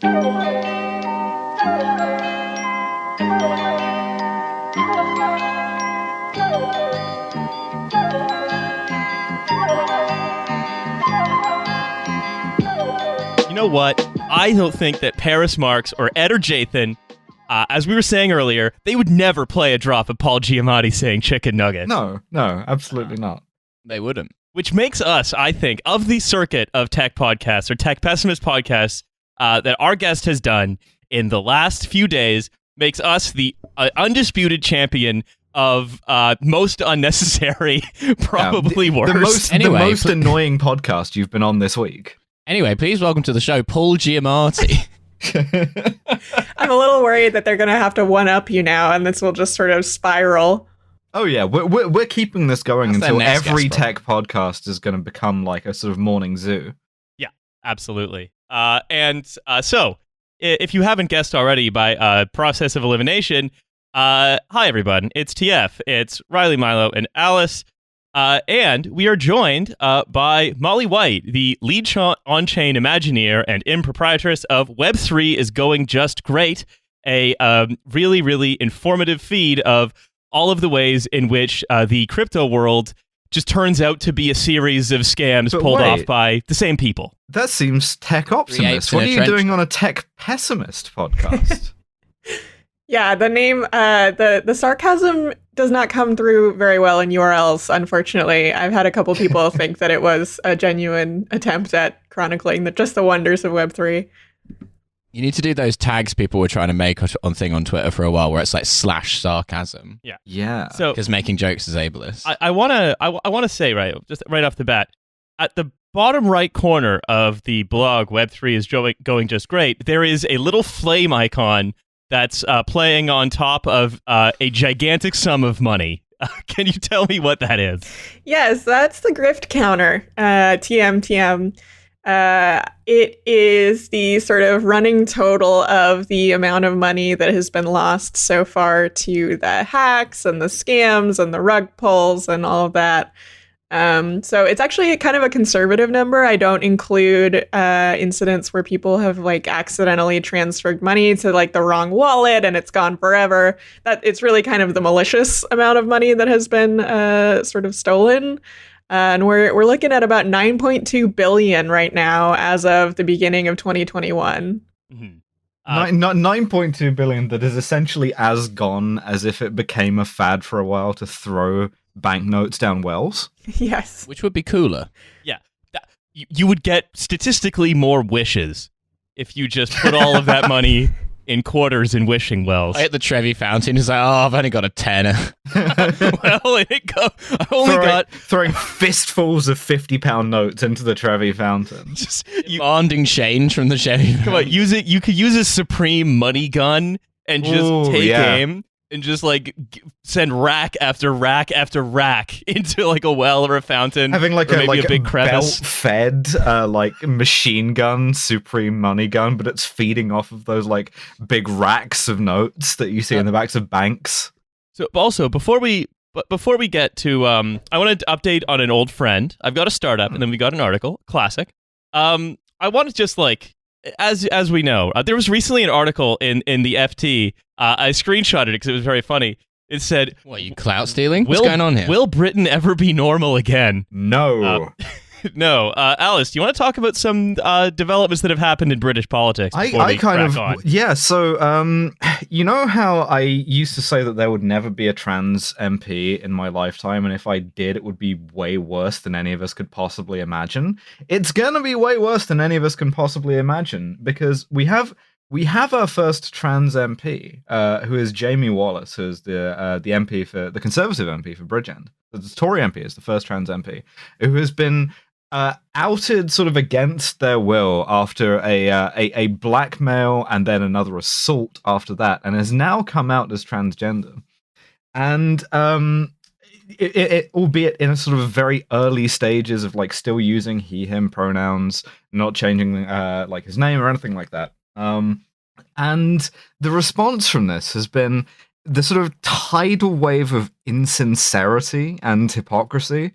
You know what? I don't think that Paris Marks or Ed or Jathan, as we were saying earlier, they would never play a drop of Paul Giamatti saying chicken nugget. No, absolutely not. They wouldn't. Which makes us, I think, of the circuit of tech podcasts or tech pessimist podcasts that our guest has done in the last few days, makes us the undisputed champion of most unnecessary, probably worse. The most annoying podcast you've been on this week. Anyway, please welcome to the show, Paul Giamatti. I'm a little worried that they're going to have to one-up you now, and this will just sort of spiral. Oh yeah, we're keeping this going until every tech podcast is going to become like a sort of morning zoo. Yeah, absolutely. So, if you haven't guessed already by process of elimination, hi everyone, it's TF, it's Riley, Milo, and Alice, and we are joined by Molly White, the lead on-chain Imagineer and improprietress of Web3 is Going Just Great, a really, really informative feed of all of the ways in which the crypto world just turns out to be a series of scams pulled off by the same people. That seems tech optimist. What are you doing on a tech pessimist podcast? Yeah, the name, the sarcasm does not come through very well in URLs, unfortunately. I've had a couple people think that it was a genuine attempt at chronicling just the wonders of Web3. You need to do those tags people were trying to make on Twitter for a while, where it's like /sarcasm. Yeah. So because making jokes is ableist. I wanna say just right off the bat, at the bottom right corner of the blog Web3 is going just great, there is a little flame icon that's playing on top of a gigantic sum of money. Can you tell me what that is? Yes, that's the grift counter. TM. It is the sort of running total of the amount of money that has been lost so far to the hacks and the scams and the rug pulls and all of that. So it's actually kind of a conservative number. I don't include incidents where people have like accidentally transferred money to like the wrong wallet and it's gone forever. That it's really kind of the malicious amount of money that has been sort of stolen. And we're looking at about 9.2 billion right now as of the beginning of 2021. Mm-hmm. 9.2 billion that is essentially as gone as if it became a fad for a while to throw banknotes down wells. Yes. Which would be cooler. Yeah. You would get statistically more wishes if you just put all of that money in quarters in wishing wells. I hit the Trevi fountain. It's like, I've only got a tenner. Throwing fistfuls of £50 notes into the Trevi fountain. Just demanding change from the Trevi fountain. Come on, use it. You could use a supreme money gun and just take aim and just like send rack after rack after rack into like a well or a fountain. Having like maybe a big crevice. Belt-fed like machine gun, supreme money gun, but it's feeding off of those like big racks of notes that you see in the backs of banks. So also before we get to I wanted to update on an old friend. I've got a startup and then we got an article, classic. I want to just like as we know, there was recently an article in the FT. I screenshotted it because it was very funny. It said, "What, you clout stealing? What's going on here? Will Britain ever be normal again?" No. No. Alice, do you want to talk about some developments that have happened in British politics? So, you know how I used to say that there would never be a trans MP in my lifetime, and if I did, it would be way worse than any of us could possibly imagine? It's gonna be way worse than any of us can possibly imagine, because we have our first trans MP, who is Jamie Wallace, who is the MP for the Conservative MP for Bridgend. The Tory MP is the first trans MP, who has been outed sort of against their will after a blackmail and then another assault after that, and has now come out as transgender. And it albeit in a sort of very early stages of like still using he/him pronouns, not changing like his name or anything like that. And the response from this has been the sort of tidal wave of insincerity and hypocrisy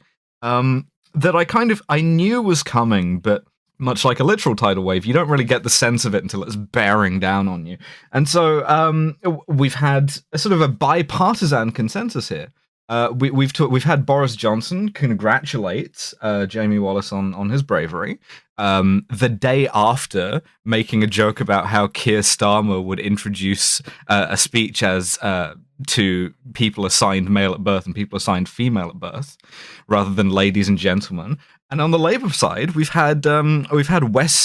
that I knew was coming, but much like a literal tidal wave. You don't really get the sense of it until it's bearing down on you. And so we've had a sort of a bipartisan consensus here. We've had Boris Johnson congratulate Jamie Wallace on his bravery. The day after making a joke about how Keir Starmer would introduce a speech as to people assigned male at birth and people assigned female at birth, rather than ladies and gentlemen. And on the Labour side, we've had Wes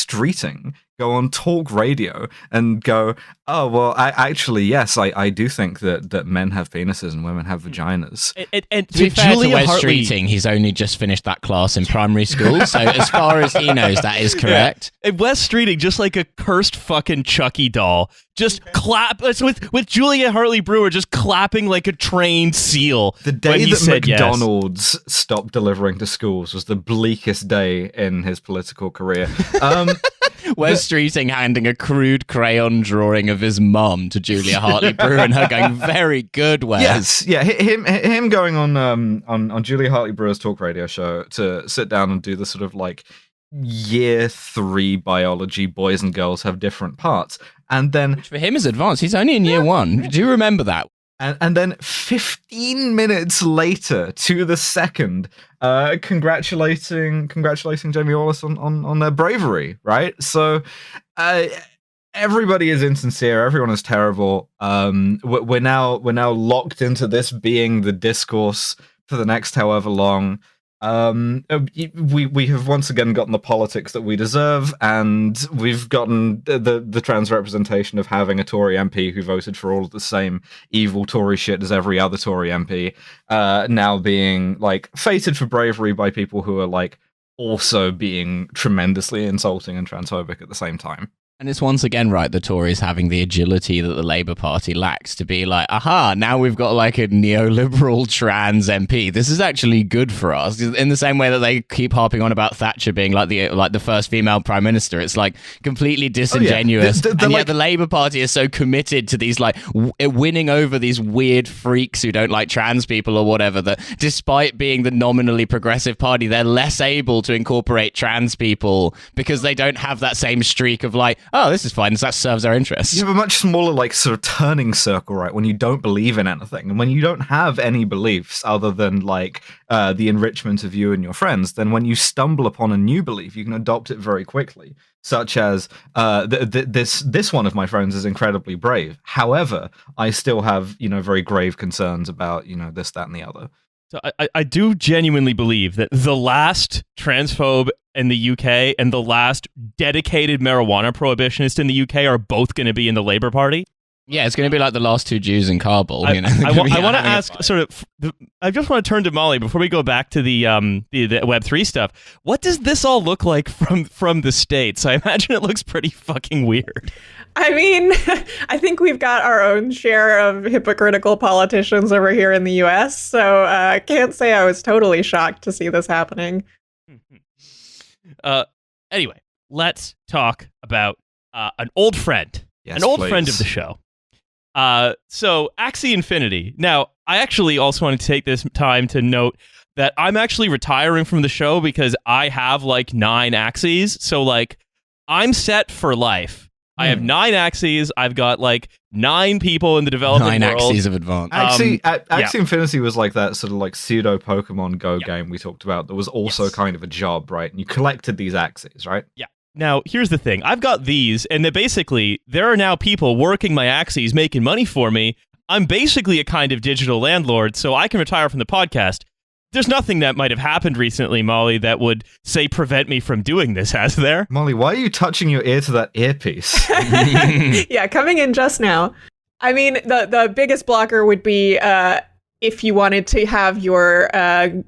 Streeting go on talk radio and go, oh, well, I do think that men have penises and women have vaginas. And to be fair to Wes Streeting, he's only just finished that class in primary school, so as far as he knows, that is correct. Yeah. And Wes Streeting, just like a cursed fucking Chucky doll, just clap with Julia Hartley-Brewer just clapping like a trained seal. The day that McDonald's yes. stopped delivering to schools was the bleakest day in his political career. Wes Streeting handing a crude crayon drawing of his mum to Julia Hartley-Brewer and her going, very good, Wes. Yes, yeah, him going on Julia Hartley-Brewer's talk radio show to sit down and do the sort of like year 3 biology, boys and girls have different parts. And then which for him is advanced. He's only in year 1. Do you remember that? And then 15 minutes later, to the second, congratulating Jamie Wallace on their bravery, right? So everybody is insincere. Everyone is terrible. We're now locked into this being the discourse for the next however long. We have once again gotten the politics that we deserve, and we've gotten the trans representation of having a Tory MP who voted for all of the same evil Tory shit as every other Tory MP, now being like fated for bravery by people who are like also being tremendously insulting and transphobic at the same time. And it's once again right, the Tories having the agility that the Labour Party lacks to be like, aha, now we've got like a neoliberal trans MP. This is actually good for us. In the same way that they keep harping on about Thatcher being like the first female prime minister, it's like completely disingenuous. Oh, yeah. And yet the Labour Party is so committed to these like winning over these weird freaks who don't like trans people or whatever, that despite being the nominally progressive party, they're less able to incorporate trans people because they don't have that same streak of like, oh, this is fine, that serves our interests. You have a much smaller, like, sort of turning circle, right, when you don't believe in anything, and when you don't have any beliefs other than, like, the enrichment of you and your friends, then when you stumble upon a new belief, you can adopt it very quickly, such as, this one of my friends is incredibly brave. However, I still have, very grave concerns about, this, that, and the other. So I do genuinely believe that the last transphobe in the UK and the last dedicated marijuana prohibitionist in the UK are both going to be in the Labour Party. Yeah, it's going to be like the last 2 Jews in Kabul. I want to ask I just want to turn to Molly before we go back to the Web3 stuff. What does this all look like from the States? I imagine it looks pretty fucking weird. I mean, I think we've got our own share of hypocritical politicians over here in the US, so I can't say I was totally shocked to see this happening. Anyway, let's talk about an old friend. Yes, an old please. Friend of the show. So Axie Infinity. Now, I actually also want to take this time to note that I'm actually retiring from the show because I have like 9 Axies. So like I'm set for life. I have 9 Axies. I've got like 9 people in the developing 9 world. Axies of advance. Axie Infinity was like that sort of like pseudo Pokemon Go game we talked about that was also kind of a job, right? And you collected these Axies, right? Yeah. Now, here's the thing. I've got these, and there are now people working my Axies, making money for me. I'm basically a kind of digital landlord, so I can retire from the podcast. There's nothing that might have happened recently, Molly, that would, say, prevent me from doing this, has there? Molly, why are you touching your ear to that earpiece? Yeah, coming in just now. I mean, the biggest blocker would be if you wanted to have your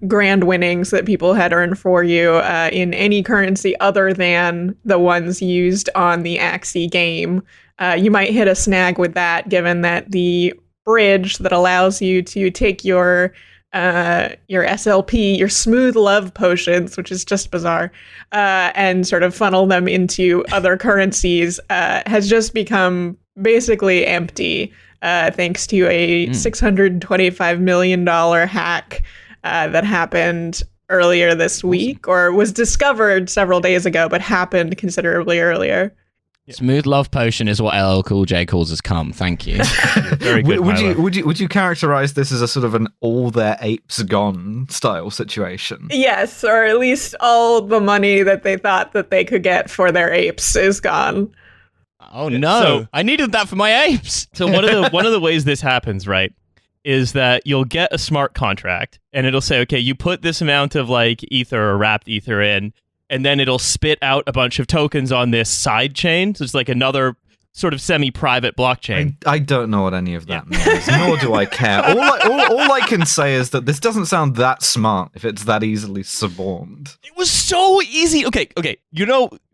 grand winnings that people had earned for you in any currency other than the ones used on the Axie game. You might hit a snag with that, given that the bridge that allows you to take your SLP, your smooth love potions, which is just bizarre, and sort of funnel them into other currencies, has just become basically empty, thanks to a $625 million hack that happened earlier this week, or was discovered several days ago, but happened considerably earlier. Smooth love potion is what LL Cool J calls us cum. Thank you. Very good. Would you characterize this as a sort of an all their apes gone style situation? Yes, or at least all the money that they thought that they could get for their apes is gone. Oh no! So- I needed that for my apes. So one of the ways this happens, right, is that you'll get a smart contract, and it'll say, okay, you put this amount of like ether or wrapped ether in, and then it'll spit out a bunch of tokens on this side chain. So it's like another sort of semi-private blockchain. I don't know what any of that means, nor do I care. All I can say is that this doesn't sound that smart if it's that easily suborned. It was so easy. Okay.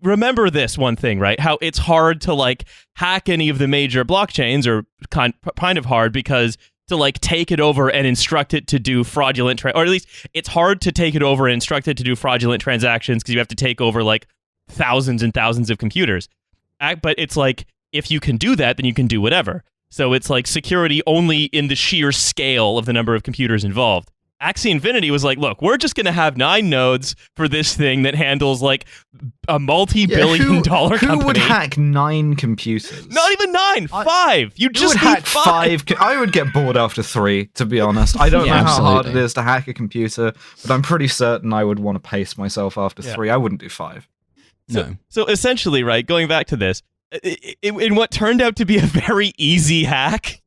Remember this one thing, right? How it's hard to like hack any of the major blockchains, or kind of hard because to like take it over and instruct it to do fraudulent, or at least it's hard to take it over and instruct it to do fraudulent transactions because you have to take over like thousands and thousands of computers. But it's like, if you can do that, then you can do whatever. So it's like security only in the sheer scale of the number of computers involved. Axie Infinity was like, look, we're just going to have 9 nodes for this thing that handles like a multi-billion-dollar company. Who would hack 9 computers? Not even 9, 5. You just would need hack 5. I would get bored after 3, to be honest. I don't know how hard it is to hack a computer, but I'm pretty certain I would want to pace myself after 3. I wouldn't do 5. So essentially, right, going back to this, in what turned out to be a very easy hack,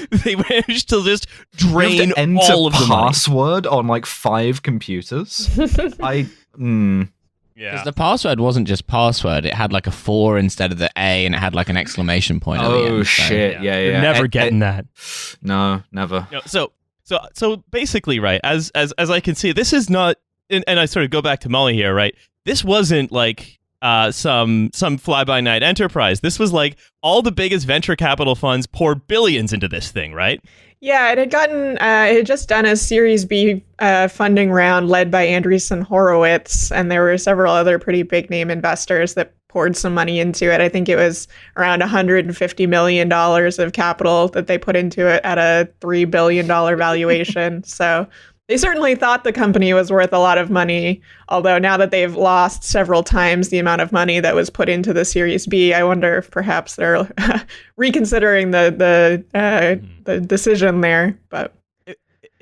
they managed to just drain all of the password on like 5 computers. Because the password wasn't just password; it had like a 4 instead of the A, and it had like an exclamation point. At the end, oh shit! Yeah. You're never getting that. No, never. No, so basically, right, as I can see, this is not, and I sort of go back to Molly here, right? This wasn't like some fly-by-night enterprise. This was like all the biggest venture capital funds poured billions into this thing, right? Yeah, it had just done a Series B funding round led by Andreessen Horowitz, and there were several other pretty big name investors that poured some money into it. I think it was around $150 million of capital that they put into it at a $3 billion valuation. So they certainly thought the company was worth a lot of money, although now that they've lost several times the amount of money that was put into the Series B, I wonder if perhaps they're reconsidering the decision there. But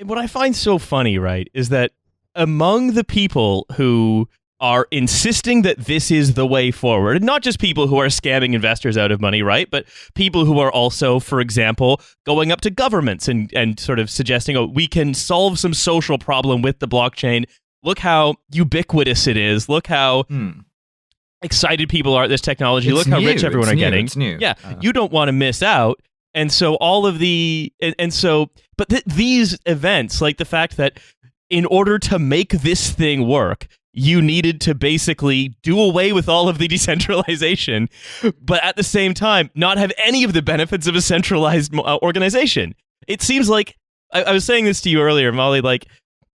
what I find so funny, right, is that among the people who are insisting that this is the way forward, not just people who are scamming investors out of money, right, but people who are also, for example, going up to governments and sort of suggesting, oh, we can solve some social problem with the blockchain. Look how ubiquitous it is. Look how excited people are at this technology. Look how rich everyone are getting. It's new. Yeah, you don't want to miss out. And so all of the these events, like the fact that in order to make this thing work, you needed to basically do away with all of the decentralization, but at the same time, not have any of the benefits of a centralized organization. It seems like, I was saying this to you earlier, Molly, like,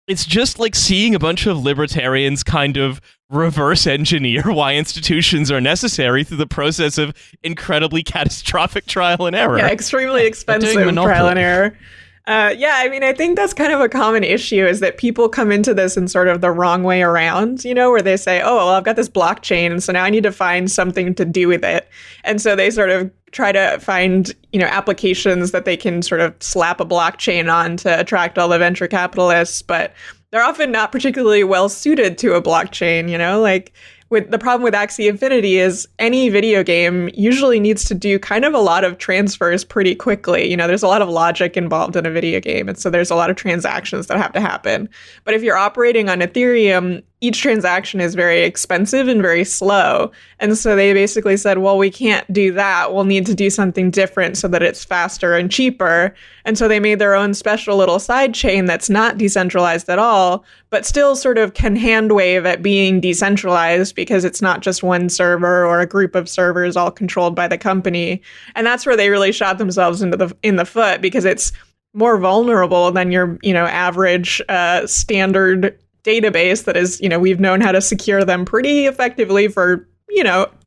it's just like seeing a bunch of libertarians kind of reverse engineer why institutions are necessary through the process of incredibly catastrophic trial and error. Yeah, extremely expensive trial and error. I mean, I think that's kind of a common issue, is that people come into this in sort of the wrong way around, where they say, oh, well, I've got this blockchain, and so now I need to find something to do with it. And so they sort of try to find, applications that they can sort of slap a blockchain on to attract all the venture capitalists, but they're often not particularly well suited to a blockchain, like with the problem with Axie Infinity is any video game usually needs to do kind of a lot of transfers pretty quickly. There's a lot of logic involved in a video game, and so there's a lot of transactions that have to happen. But if you're operating on Ethereum, each transaction is very expensive and very slow. And so they basically said, well, we can't do that. We'll need to do something different so that it's faster and cheaper. And so they made their own special little side chain that's not decentralized at all, but still sort of can hand wave at being decentralized because it's not just one server or a group of servers all controlled by the company. And that's where they really shot themselves in the foot, because it's more vulnerable than your, average standard database that is, we've known how to secure them pretty effectively for,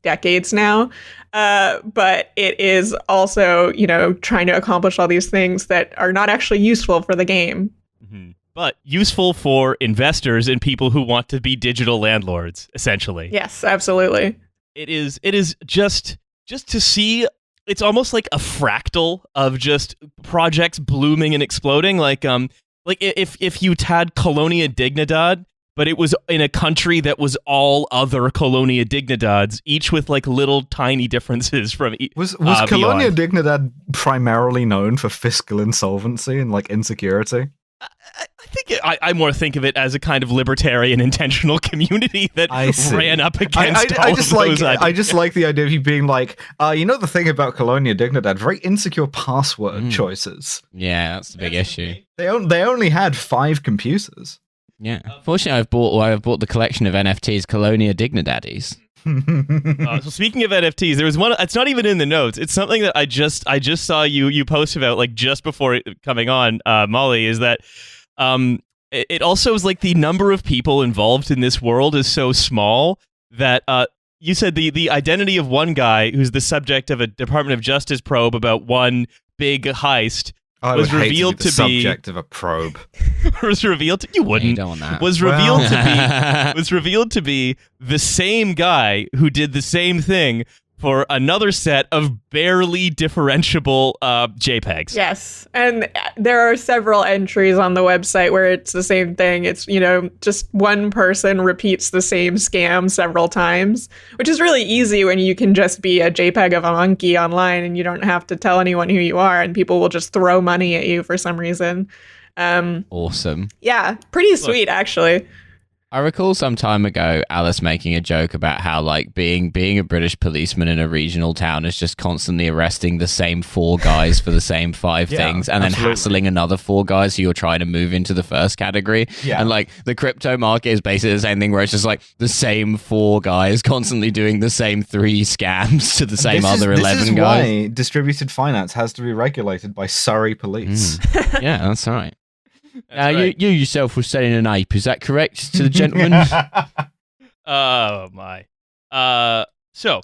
decades now. But it is also, trying to accomplish all these things that are not actually useful for the game. Mm-hmm. but useful for investors and people who want to be digital landlords, essentially. Yes, absolutely. It is just to see. It's almost like a fractal of just projects blooming and exploding. Like if you had Colonia Dignidad, but it was in a country that was all other Colonia Dignidads, each with like little tiny differences from each. Was Colonia Dignidad primarily known for fiscal insolvency and like insecurity? I more think of it as a kind of libertarian intentional community that ran up against all of those ideas. I just like the idea of you being like, the thing about Colonia Dignidad, very insecure password choices. Yeah, that's the big issue. They only had 5 computers. Yeah. Fortunately, I've bought the collection of NFTs Colonia Dignidaddies. So speaking of NFTs, there was one. It's not even in the notes. It's something that I just saw you post about like just before coming on, Molly. Is that it also is like the number of people involved in this world is so small that you said the identity of one guy who's the subject of a Department of Justice probe about one big heist. Was revealed to be subject of a probe. Was revealed to you wouldn't. You don't want that. Was revealed to be the same guy who did the same thing for another set of barely differentiable JPEGs. Yes, and there are several entries on the website where it's the same thing. It's, just one person repeats the same scam several times, which is really easy when you can just be a JPEG of a monkey online and you don't have to tell anyone who you are and people will just throw money at you for some reason. Awesome. Yeah, pretty sweet, actually. I recall some time ago Alice making a joke about how like being a British policeman in a regional town is just constantly arresting the same 4 guys for the same 5 things and then hassling another 4 guys who you're trying to move into the first category. Yeah. And like the crypto market is basically the same thing where it's just like the same 4 guys constantly doing the same 3 scams to the same other 11 guys. This is why distributed finance has to be regulated by Surrey police. Yeah, that's right. Right. You yourself were selling an ape, is that correct to the gentleman? Oh my. So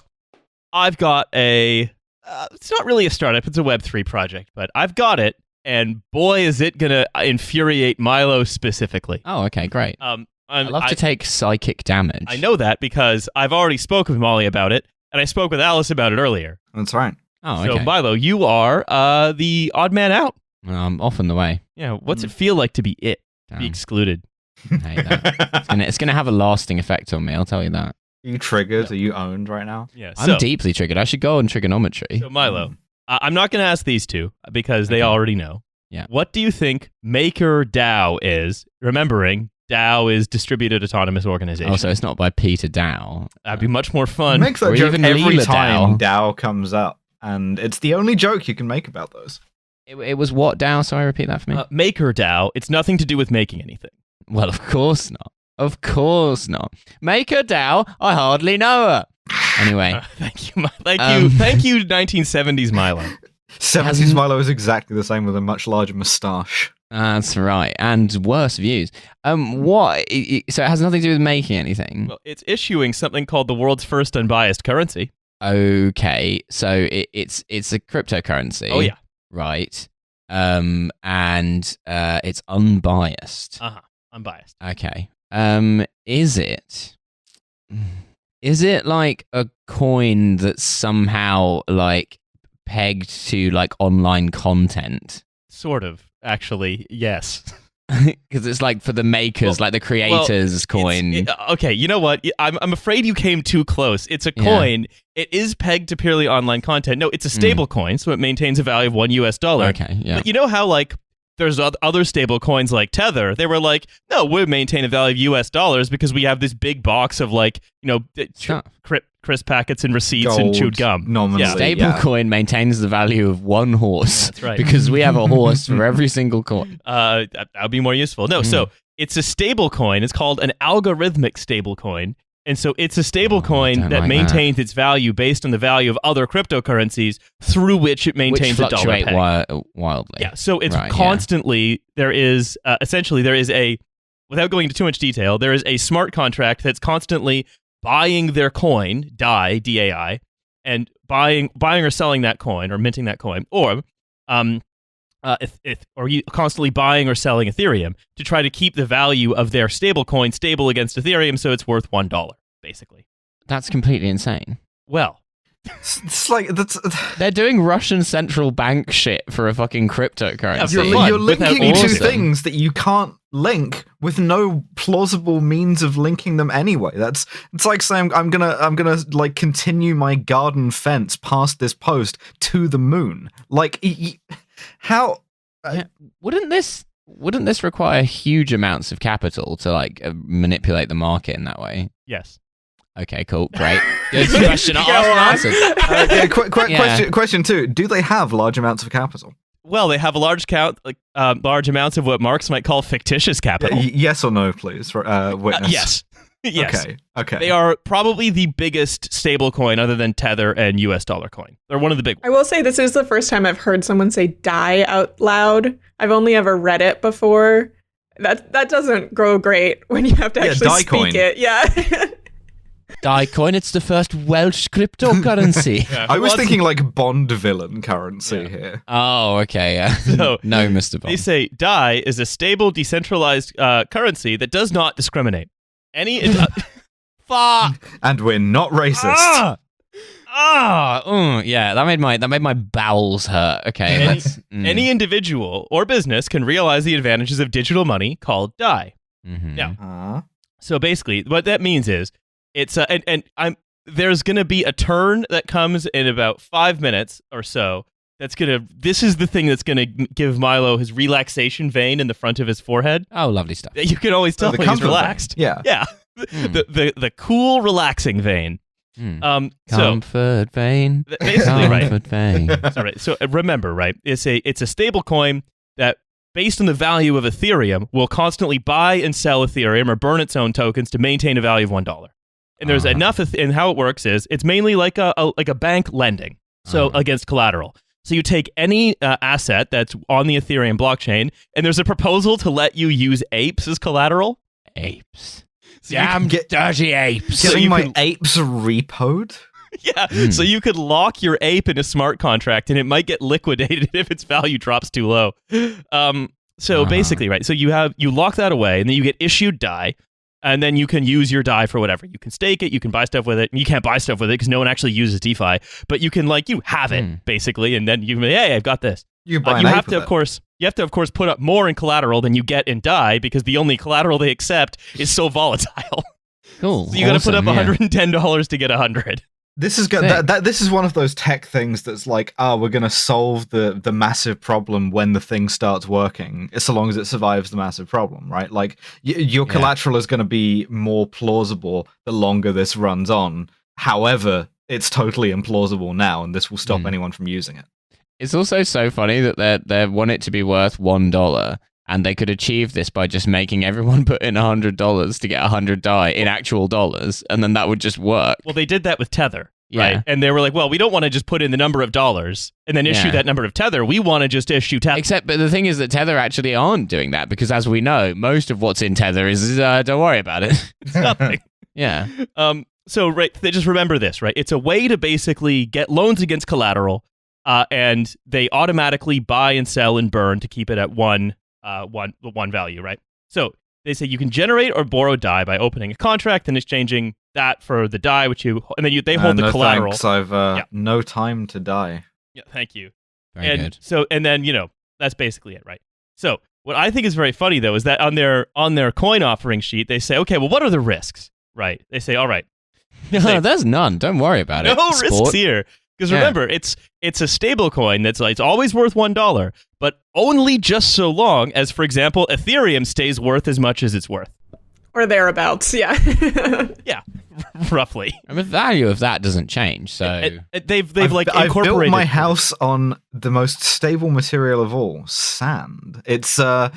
I've got a it's not really a startup, it's a Web3 project, but I've got it, and boy is it gonna infuriate Milo specifically. Oh, okay, great. I love to take psychic damage. I know that because I've already spoken with Molly about it, and I spoke with Alice about it earlier. That's right. Oh, okay. So Milo, you are the odd man out. I'm off and the way. Yeah, what's it feel like to be it? To be excluded? I hate that. It's gonna have a lasting effect on me, I'll tell you that. Are you triggered? Are you owned right now? Yeah, I'm deeply triggered. I should go on trigonometry. So Milo, I'm not gonna ask these two because they already know. Yeah. What do you think MakerDAO is? Remembering DAO is Distributed Autonomous Organization. Oh, so it's not by Peter Dow. That'd be much more fun. Makes that Or joke even every Leela time DAO comes up, and it's the only joke you can make about those. It was what Dow? Sorry, repeat that for me. MakerDAO. It's nothing to do with making anything. Well, of course not. Of course not. MakerDAO? I hardly know her. Anyway. Thank you, 1970s Milo. 70s Milo is exactly the same with a much larger moustache. That's right, and worse views. What? So it has nothing to do with making anything. Well, it's issuing something called the world's first unbiased currency. Okay, so it's a cryptocurrency. Oh yeah. Right. And it's unbiased. Unbiased. Okay. Is it like a coin that's somehow like pegged to like online content? Sort of, actually, yes. Because it's like for the makers, like the creators coin. Okay, you know what? I'm afraid you came too close. It's a coin. It is pegged to purely online content. No, it's a stable coin, so it maintains a value of $1. Okay, yeah. But you know how like there's other stable coins like Tether? They were like, no, we maintain a value of $US because we have this big box of like, crisp packets and receipts Gold, and chewed gum. Nominally, Stablecoin maintains the value of 1 horse. That's right. Because we have a horse for every single coin. That would be more useful. No, so it's a stable coin. It's called an algorithmic stable coin. And so it's a stable coin that maintains its value based on the value of other cryptocurrencies through which it maintains a dollar peg. Wildly. Yeah, so it's constantly, there is a, without going into too much detail, there is a smart contract that's constantly buying their coin, DAI, D-A-I, and buying or selling that coin or minting that coin, or or you constantly buying or selling Ethereum to try to keep the value of their stablecoin stable against Ethereum, so it's worth $1, basically. That's completely insane. Well, It's like that's They're doing Russian central bank shit for a fucking cryptocurrency. Yeah, fun, you're linking without two awesome. things that you can't link with no plausible means of linking them anyway. It's like saying I'm gonna like continue my garden fence past this post to the moon. Like how? Yeah. Wouldn't this require huge amounts of capital to like manipulate the market in that way? yes. Okay, cool, great. Good question. Asked and answered. Question two: do they have large amounts of capital? Well, they have a large large amounts of what Marx might call fictitious capital. Yes or no, please. Witness. Yes. Yes. Okay. They are probably the biggest stablecoin other than Tether and US dollar coin. They're one of the big I will say this is the first time I've heard someone say "die" out loud. I've only ever read it before. That doesn't go great when you have to actually die speak coin. it. Yeah. Diecoin, it's the first Welsh cryptocurrency. Yeah. I was Well, thinking like Bond villain currency here. Oh, okay, yeah. So, no, Mr. They Bond. say DAI is a stable, decentralized currency that does not discriminate. Fuck. And we're not racist. Yeah, that made my bowels hurt. Okay, Any- let's. Any individual or business can realize the advantages of digital money called DAI. Mhm. Yeah. So basically, what that means is it's there's going to be a turn that comes in about 5 minutes or so. This is the thing that's going to give Milo his relaxation vein in the front of his forehead. Oh, lovely stuff. You can always tell the when he's comfort relaxed. vein. Yeah. Yeah. The cool, relaxing vein. Mm. So Comfort vein. basically, right. Comfort vein. All right. So remember, right? It's a stable coin that, based on the value of Ethereum, will constantly buy and sell Ethereum or burn its own tokens to maintain a value of $1. And there's enough. And how it works is it's mainly like a bank lending, so against collateral. So you take any asset that's on the Ethereum blockchain, and there's a proposal to let you use apes as collateral. Apes. So you can get- dirty apes. So Getting you my can- apes repoed? Yeah, so you could lock your ape in a smart contract, and it might get liquidated if its value drops too low. So basically, right? So you lock that away, and then you get issued DAI, and then you can use your DAI for whatever. You can stake it, you can buy stuff with it. You can't buy stuff with it because no one actually uses DeFi, but you can you have it basically, and then you can hey, I've got this. You buy You an have ape to, with of course. You have to, of course, put up more in collateral than you get in DAI because the only collateral they accept is so volatile. Cool. So you got to put up Awesome, yeah. $110 to get 100. This is Sick. this is one of those tech things that's like, we're gonna solve the massive problem when the thing starts working, so long as it survives the massive problem, right? Like your collateral is gonna be more plausible the longer this runs on. However, it's totally implausible now, and this will stop anyone from using it. It's also so funny that they want it to be worth $1, and they could achieve this by just making everyone put in $100 to get 100 DAI in actual dollars, and then that would just work. Well, they did that with Tether, Yeah. right? And they were like, well, we don't want to just put in the number of dollars and then issue Yeah. that number of Tether. We want to just issue Tether. But the thing is that Tether actually aren't doing that because, as we know, most of what's in Tether is don't worry about it. It's nothing. Yeah. So, right, they just remember this, right? It's a way to basically get loans against collateral, and they automatically buy and sell and burn to keep it at one value, right? So they say you can generate or borrow DAI by opening a contract and exchanging that for the DAI, and then they hold the no collateral. Thanks, I've no time to die. Yeah, thank you. Very good. So, and then that's basically it, right? So, what I think is very funny though is that on their coin offering sheet, they say, okay, well, what are the risks, right? They say, all right, No, there's none. Don't worry about it. no risks Sport. here. Because Yeah. remember, it's a stable coin that's it's always worth $1, but only just so long as, for example, Ethereum stays worth as much as it's worth. Or thereabouts, yeah. Yeah, roughly. And the value of that doesn't change. So They've I've incorporated built my house on the most stable material of all, sand. It's a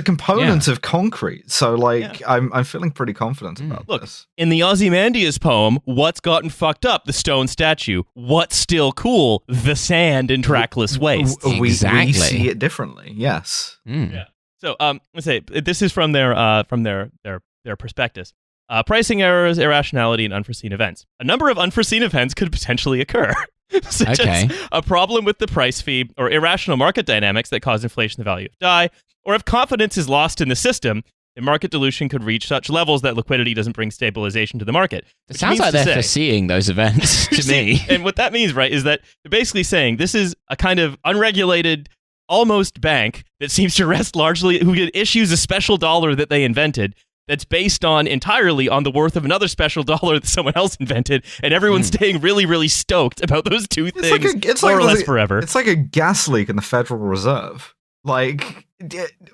component of concrete, so I'm feeling pretty confident about Look, this. in the Ozymandias poem, what's gotten fucked up? The stone statue. What's still cool? The sand and trackless waste. We Exactly. see it differently. Yes. Yeah. So, let's say this is from their prospectus. Pricing errors, irrationality, and unforeseen events. A number of unforeseen events could potentially occur. such as a problem with the price feed or irrational market dynamics that cause inflation in the value of DAI, or if confidence is lost in the system, the market dilution could reach such levels that liquidity doesn't bring stabilization to the market. It sounds like they're foreseeing those events to me. And what that means, right, is that they're basically saying this is a kind of unregulated, almost bank that seems to rest largely, who issues a special dollar that they invented that's based entirely on the worth of another special dollar that someone else invented, and everyone's staying really, really stoked about those two things more or less forever. It's like a gas leak in the Federal Reserve. Like,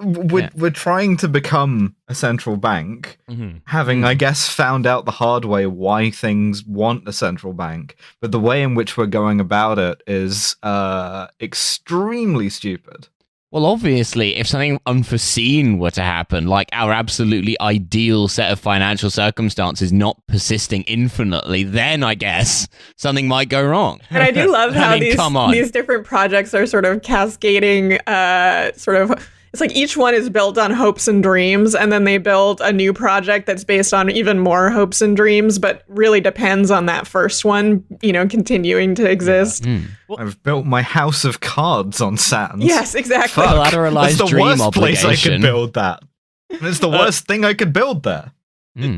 we're trying to become a central bank, having, I guess, found out the hard way why things want a central bank, but the way in which we're going about it is extremely stupid. Well, obviously, if something unforeseen were to happen, like our absolutely ideal set of financial circumstances not persisting infinitely, then I guess something might go wrong. And I do love how these different projects are sort of cascading, it's like each one is built on hopes and dreams, and then they build a new project that's based on even more hopes and dreams, but really depends on that first one, continuing to exist. Well, I've built my house of cards on Sands. Yes, exactly. Collateralized That's the dream worst obligation. place I could build that. And it's the worst thing I could build there.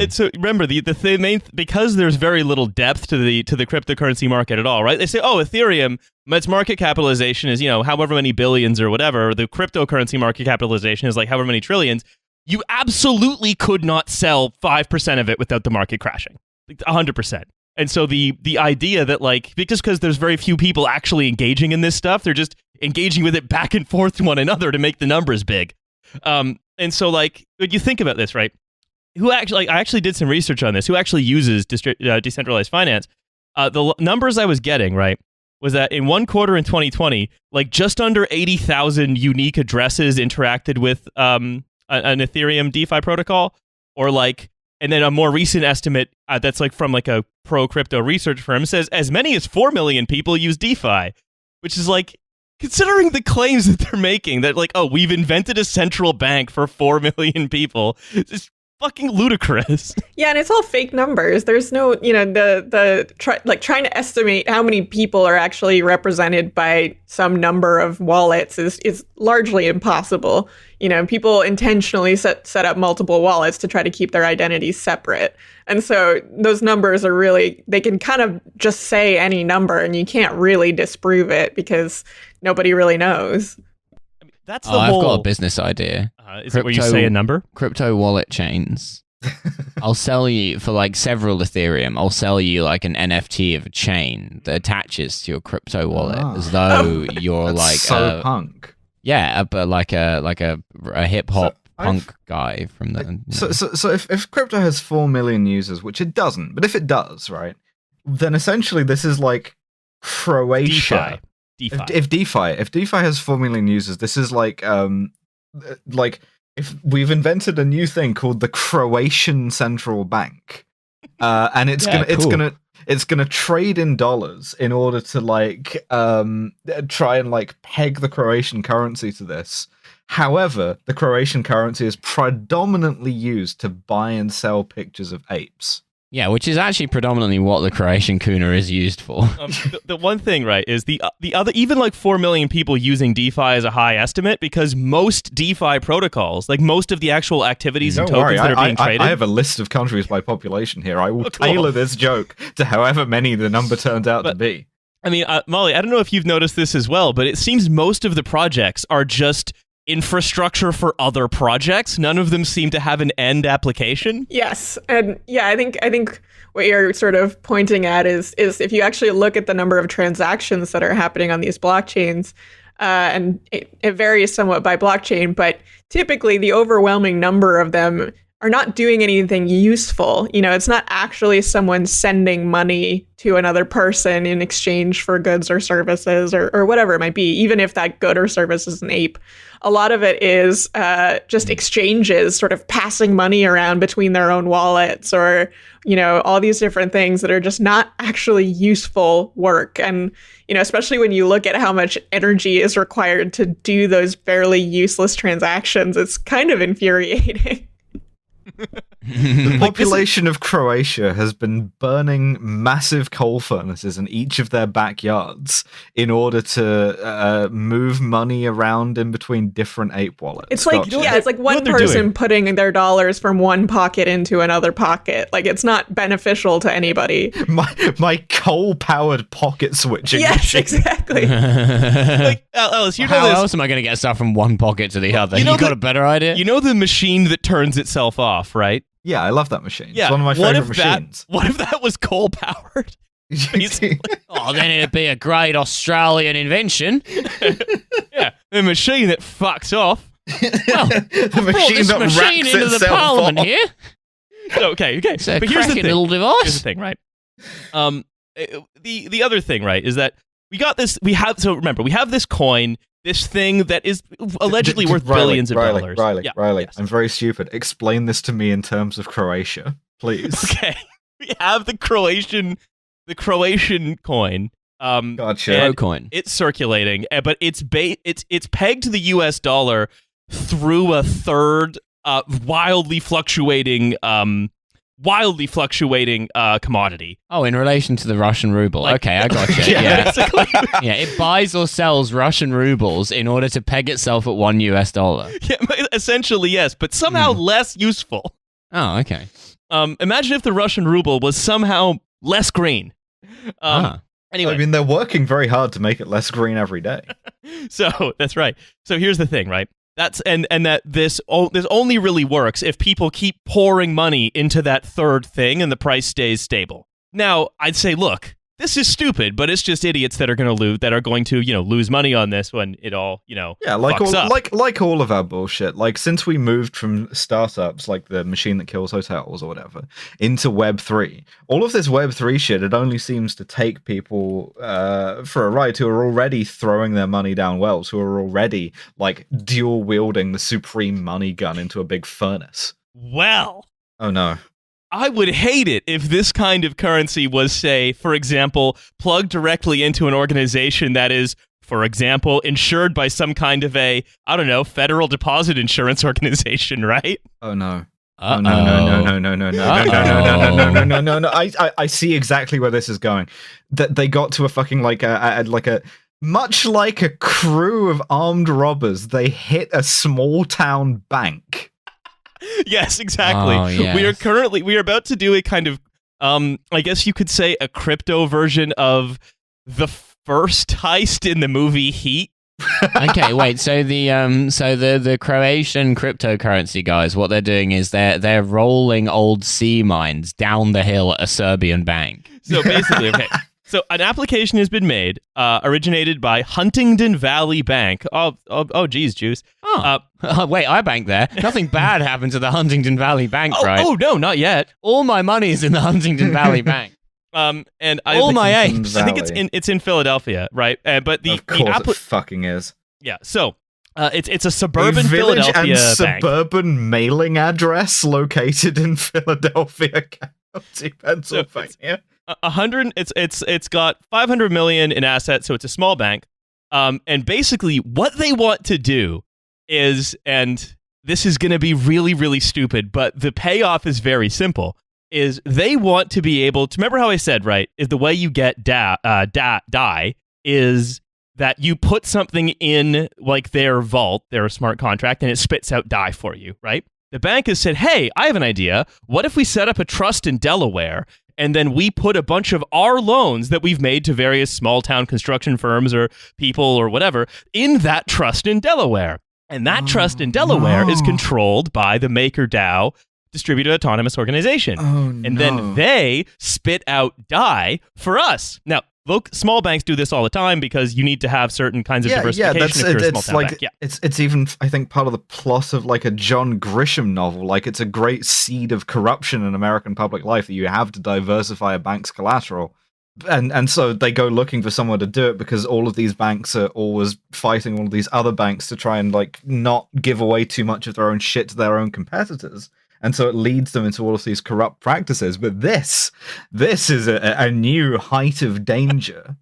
So remember, the main because there's very little depth to the cryptocurrency market at all, right? They say, Ethereum, its market capitalization is however many billions or whatever. The cryptocurrency market capitalization is like however many trillions. You absolutely could not sell 5% of it without the market crashing, like 100%. And so the idea that because there's very few people actually engaging in this stuff, they're just engaging with it back and forth to one another to make the numbers big. And so when you think about this, right? I actually did some research on this. Who actually uses decentralized finance? The numbers I was getting, right, was that in one quarter in 2020, just under 80,000 unique addresses interacted with an Ethereum DeFi protocol, and then a more recent estimate that's from a pro crypto research firm says as many as 4 million people use DeFi, which is considering the claims that they're making that we've invented a central bank for 4 million people. It's fucking ludicrous. Yeah, and it's all fake numbers. There's no, trying to estimate how many people are actually represented by some number of wallets is largely impossible. People intentionally set up multiple wallets to try to keep their identities separate. And so those numbers are really, they can kind of just say any number and you can't really disprove it because nobody really knows. That's the whole... I've got a business idea. Is it where you say a number? Crypto wallet chains. I'll sell you for several Ethereum. I'll sell you an NFT of a chain that attaches to your crypto wallet as though you're so punk. Yeah, but a hip hop punk guy from the. So if crypto has 4 million users, which it doesn't, but if it does, right, then essentially this is Croatia. DeFi. If DeFi has 4 million users, this is if we've invented a new thing called the Croatian Central Bank, and it's gonna trade in dollars in order to try and peg the Croatian currency to this. However, the Croatian currency is predominantly used to buy and sell pictures of apes. Yeah, which is actually predominantly what the Croatian kuna is used for. The one thing, right, is the other, even 4 million people using DeFi is a high estimate because most DeFi protocols, most of the actual activities and tokens that are being traded. I have a list of countries by population here. I will tailor this joke to however many the number turns out to be. I mean, Molly, I don't know if you've noticed this as well, but it seems most of the projects are just infrastructure for other projects. None of them seem to have an end application. Yes, and yeah, I think what you're sort of pointing at is if you actually look at the number of transactions that are happening on these blockchains, and it varies somewhat by blockchain, but typically the overwhelming number of them are not doing anything useful. It's not actually someone sending money to another person in exchange for goods or services or whatever it might be, even if that good or service is an ape. A lot of it is just exchanges, sort of passing money around between their own wallets or, all these different things that are just not actually useful work. And, especially when you look at how much energy is required to do those fairly useless transactions, it's kind of infuriating. The population of Croatia has been burning massive coal furnaces in each of their backyards in order to move money around in between different ape wallets. It's like, Gotcha. it's like one person putting their dollars from one pocket into another pocket. Like, it's not beneficial to anybody. My coal-powered pocket switching machine. Exactly. Like, Alice, you know How this. else am I going to get stuff from one pocket to the other? You got a better idea? You know the machine that turns itself off, right? Yeah, I love that machine. Yeah. It's one of my favorite machines. What if that was coal-powered? Oh, then it'd be a great Australian invention. Yeah, a machine that fucks off. Well, the machine that machine racks into the itself parliament off. here. Okay. It's a But here's the cracking thing. little Here's device. the thing, right? The other thing, right, is that we got this. Remember, we have this coin, this thing that is allegedly worth billions of dollars. Riley, Yes. I'm very stupid. Explain this to me in terms of Croatia, please. Okay, we have the Croatian coin. Gotcha. and Coin. It's circulating, but it's pegged to the U.S. dollar through a third wildly fluctuating commodity. Oh, in relation to the Russian ruble. Like- Okay, I gotcha. Yeah, Yeah. basically. Yeah, it buys or sells Russian rubles in order to peg itself at $1 US. Yeah, essentially, yes, but somehow less useful. Oh, okay. Imagine if the Russian ruble was somehow less green. Anyway, I mean, they're working very hard to make it less green every day. so that's right. So here's the thing, right? That's and that this only really works if people keep pouring money into that third thing and the price stays stable. Now, I'd say, look, this is stupid, but it's just idiots that are going to lose money on this when it all, Yeah, like fucks up. like all of our bullshit. Like, since we moved from startups like the machine that kills hotels or whatever into Web3, all of this Web3 shit, it only seems to take people for a ride who are already throwing their money down wells, who are already like dual wielding the supreme money gun into a big furnace. Well, Oh no. I would hate it if this kind of currency was, say, for example, plugged directly into an organization that is, for example, insured by some kind of federal deposit insurance organization, right? Oh no. Uh-oh. Oh, no. I see exactly where this is going. That they got to a fucking much like a crew of armed robbers, they hit a small town bank. Yes, exactly. Oh, yes. We are about to do a kind of, I guess you could say, a crypto version of the first heist in the movie Heat. Okay, wait. So the Croatian cryptocurrency guys, what they're doing is they're rolling old sea mines down the hill at a Serbian bank. So basically, okay. So an application has been made, originated by Huntingdon Valley Bank. Oh, geez, Juice. Wait, I bank there. Nothing bad happened to the Huntingdon Valley Bank, right? Oh, no, not yet. All my money is in the Huntingdon Valley Bank. And All my Huntingdon apes. I think Valley. it's in Philadelphia, right? But Of course it fucking is. yeah. So it's a suburban a village Philadelphia and bank. suburban mailing address located in Philadelphia County, Pennsylvania. It's got 500 million in assets, so it's a small bank. And basically, what they want to do is, and this is going to be really, really stupid, but the payoff is very simple. Is they want to be able to remember how I said, right? Is the way you get DAI is that you put something in like their vault, their smart contract, and it spits out DAI for you, right? The bank has said, hey, I have an idea. What if we set up a trust in Delaware and then we put a bunch of our loans that we've made to various small town construction firms or people or whatever in that trust in Delaware? And that trust in Delaware is controlled by the MakerDAO distributed autonomous organization. And then they spit out DAI for us. Now, small banks do this all the time because you need to have certain kinds of diversification if you're a small town bank. Yeah. It's even, I think, part of the plot of like a John Grisham novel. Like, it's a great seed of corruption in American public life that you have to diversify a bank's collateral. And so they go looking for someone to do it because all of these banks are always fighting all of these other banks to try and like not give away too much of their own shit to their own competitors. And so it leads them into all of these corrupt practices. But this is a new height of danger.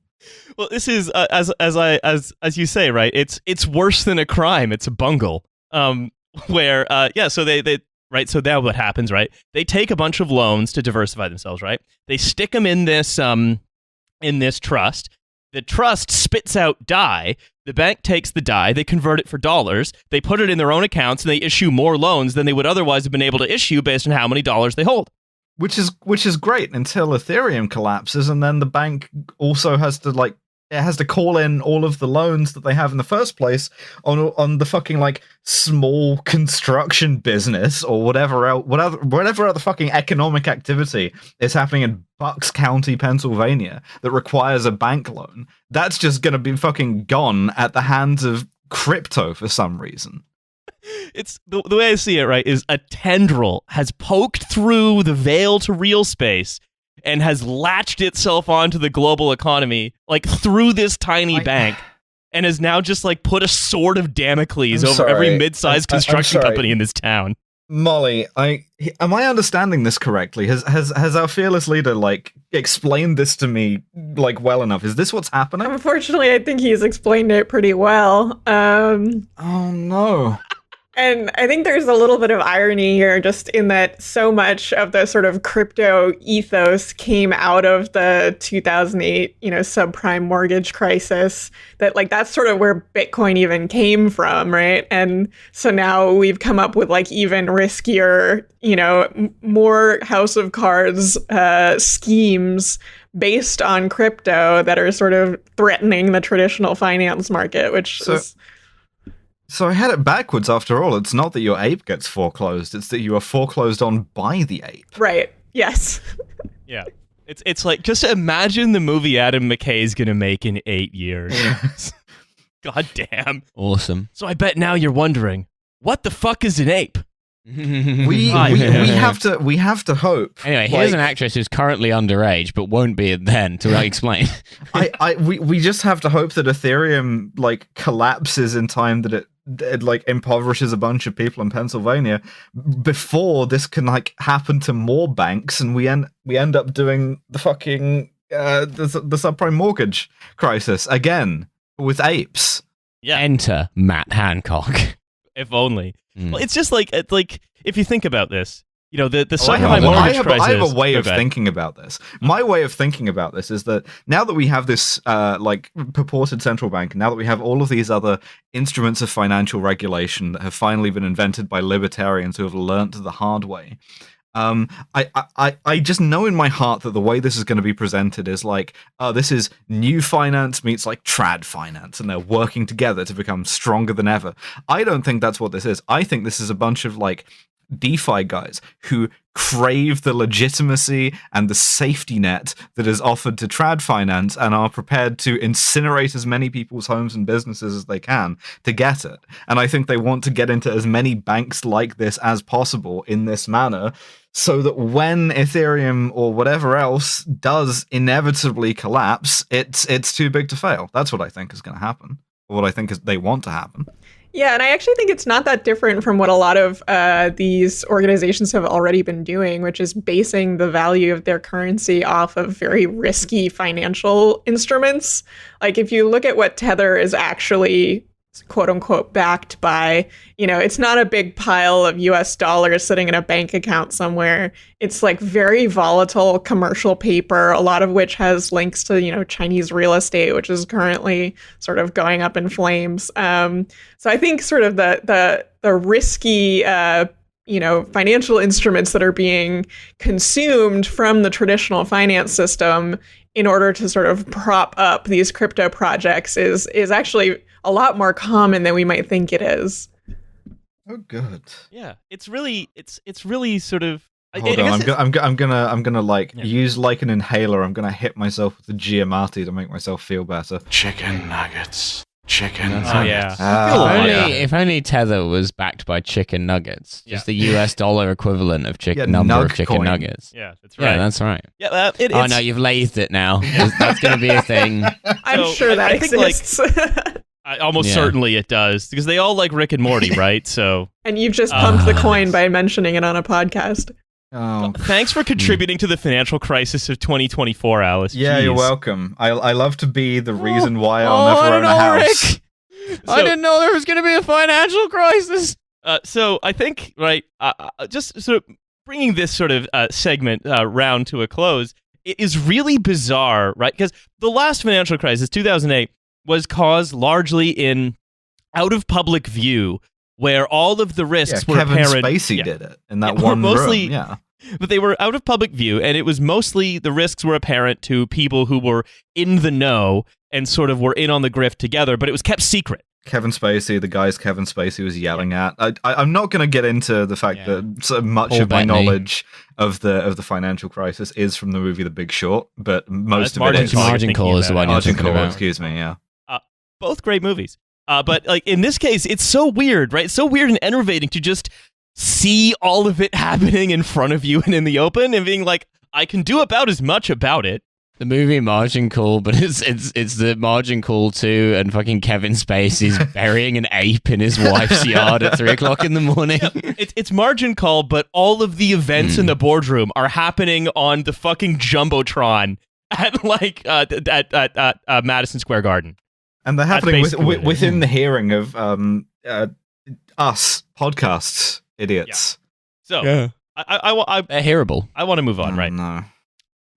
Well, this is as you say, right? It's worse than a crime. It's a bungle. So they right? So now what happens, right? They take a bunch of loans to diversify themselves, right? They stick them in this trust. The trust spits out DAI. The bank takes the DAI, they convert it for dollars, they put it in their own accounts, and they issue more loans than they would otherwise have been able to issue based on how many dollars they hold. Which is great until Ethereum collapses, and then the bank also has to call in all of the loans that they have in the first place on the fucking like small construction business or whatever other fucking economic activity is happening in Bucks County, Pennsylvania that requires a bank loan. That's just gonna be fucking gone at the hands of crypto for some reason. It's the way I see it, right, is a tendril has poked through the veil to real space and has latched itself onto the global economy, like through this tiny bank, and has now just like put a sword of Damocles over every mid-sized construction company in this town. Molly, am I understanding this correctly? Has our fearless leader like explained this to me like well enough? Is this what's happening? Unfortunately, I think he's explained it pretty well. Oh no. And I think there's a little bit of irony here, just in that so much of the sort of crypto ethos came out of the 2008, subprime mortgage crisis. That like that's sort of where Bitcoin even came from, right? And so now we've come up with like even riskier, more House of Cards schemes based on crypto that are sort of threatening the traditional finance market, which is. So I had it backwards after all. It's not that your ape gets foreclosed, it's that you are foreclosed on by the ape. Right. Yes. Yeah. It's like, just imagine the movie Adam McKay's gonna make in 8 years. God damn. Awesome. So I bet now you're wondering, what the fuck is an ape? We have to hope. Anyway, here's an actress who's currently underage, but won't be then. To explain, we just have to hope that Ethereum like collapses in time, that it like impoverishes a bunch of people in Pennsylvania before this can like happen to more banks, and we end up doing the fucking the subprime mortgage crisis again with apes. Yeah. Enter Matt Hancock. If only. Well, it's just like if you think about this, the I mortgage crisis. I have a way of thinking about this. My way of thinking about this is that now that we have this like purported central bank, now that we have all of these other instruments of financial regulation that have finally been invented by libertarians who have learnt the hard way, I just know in my heart that the way this is going to be presented is like, this is new finance meets like trad finance, and they're working together to become stronger than ever. I don't think that's what this is. I think this is a bunch of like DeFi guys who crave the legitimacy and the safety net that is offered to trad finance and are prepared to incinerate as many people's homes and businesses as they can to get it. And I think they want to get into as many banks like this as possible in this manner, so that when Ethereum or whatever else does inevitably collapse, it's too big to fail. That's what I think is going to happen. Or what I think is they want to happen. Yeah, and I actually think it's not that different from what a lot of these organizations have already been doing, which is basing the value of their currency off of very risky financial instruments. Like if you look at what Tether is actually quote unquote backed by, it's not a big pile of US dollars sitting in a bank account somewhere. It's like very volatile commercial paper, a lot of which has links to, Chinese real estate, which is currently sort of going up in flames. So I think sort of the risky, financial instruments that are being consumed from the traditional finance system in order to sort of prop up these crypto projects is actually a lot more common than we might think it is. Oh, good. Yeah, it's really sort of. Hold on, I'm gonna like use like an inhaler. I'm gonna hit myself with the Giamatti to make myself feel better. Chicken nuggets. Chicken nuggets. Oh, yeah. If only Tether was backed by chicken nuggets, just the US dollar equivalent of number of chicken nuggets. Yeah, that's right. Yeah, that's right. Yeah, oh no, you've lathed it now. That's going to be a thing. I'm sure that exists. Almost certainly it does, because they all like Rick and Morty, right? So. And you've just pumped the coin by mentioning it on a podcast. Oh. Thanks for contributing to the financial crisis of 2024, Alice. Yeah, Jeez. You're welcome. I love to be the reason why I'll never own a house. Rick. I didn't know there was going to be a financial crisis. So I think, right, just sort of bringing this sort of segment round to a close, it is really bizarre, right? Because the last financial crisis, 2008, was caused largely in out of public view, where all of the risks were Kevin apparent. Spacey did it in that one mostly, room. Yeah. But they were out of public view, and it was mostly the risks were apparent to people who were in the know and sort of were in on the grift together, but it was kept secret. Kevin Spacey, the guys Kevin Spacey was yelling at. I'm not going to get into the fact that so much Paul of my Bettany. knowledge of the financial crisis is from the movie The Big Short, but most of it Margin is Call. Margin Call is the one you're Margin talking Call. about. Excuse me. Yeah. Both great movies. But like in this case, it's so weird, right? It's so weird and enervating to just see all of it happening in front of you and in the open and being like, I can do about as much about it. The movie Margin Call, but it's the Margin Call 2 and fucking Kevin Spacey's burying an ape in his wife's yard at 3 o'clock in the morning. It's Margin Call, but all of the events in the boardroom are happening on the fucking Jumbotron at like at Madison Square Garden. And they're happening basically what it is. within the hearing of us podcasts, idiots. So Yeah. I They're hearable. want to move on, Oh, right? No.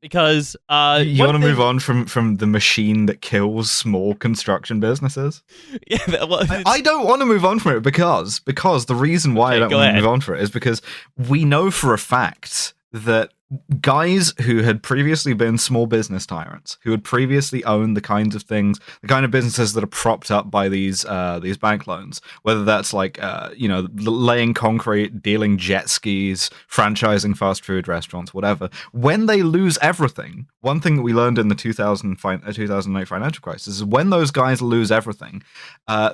Because You want to move on from the machine that kills small construction businesses? Yeah, well, I don't want to move on from it because the reason why I Okay, don't go want to ahead. move on from it is because we know for a fact that guys who had previously been small business tyrants, who had previously owned the kind of businesses that are propped up by these bank loans, whether that's like laying concrete, dealing jet skis, franchising fast food restaurants, whatever. When they lose everything, one thing that we learned in the 2008 financial crisis is when those guys lose everything,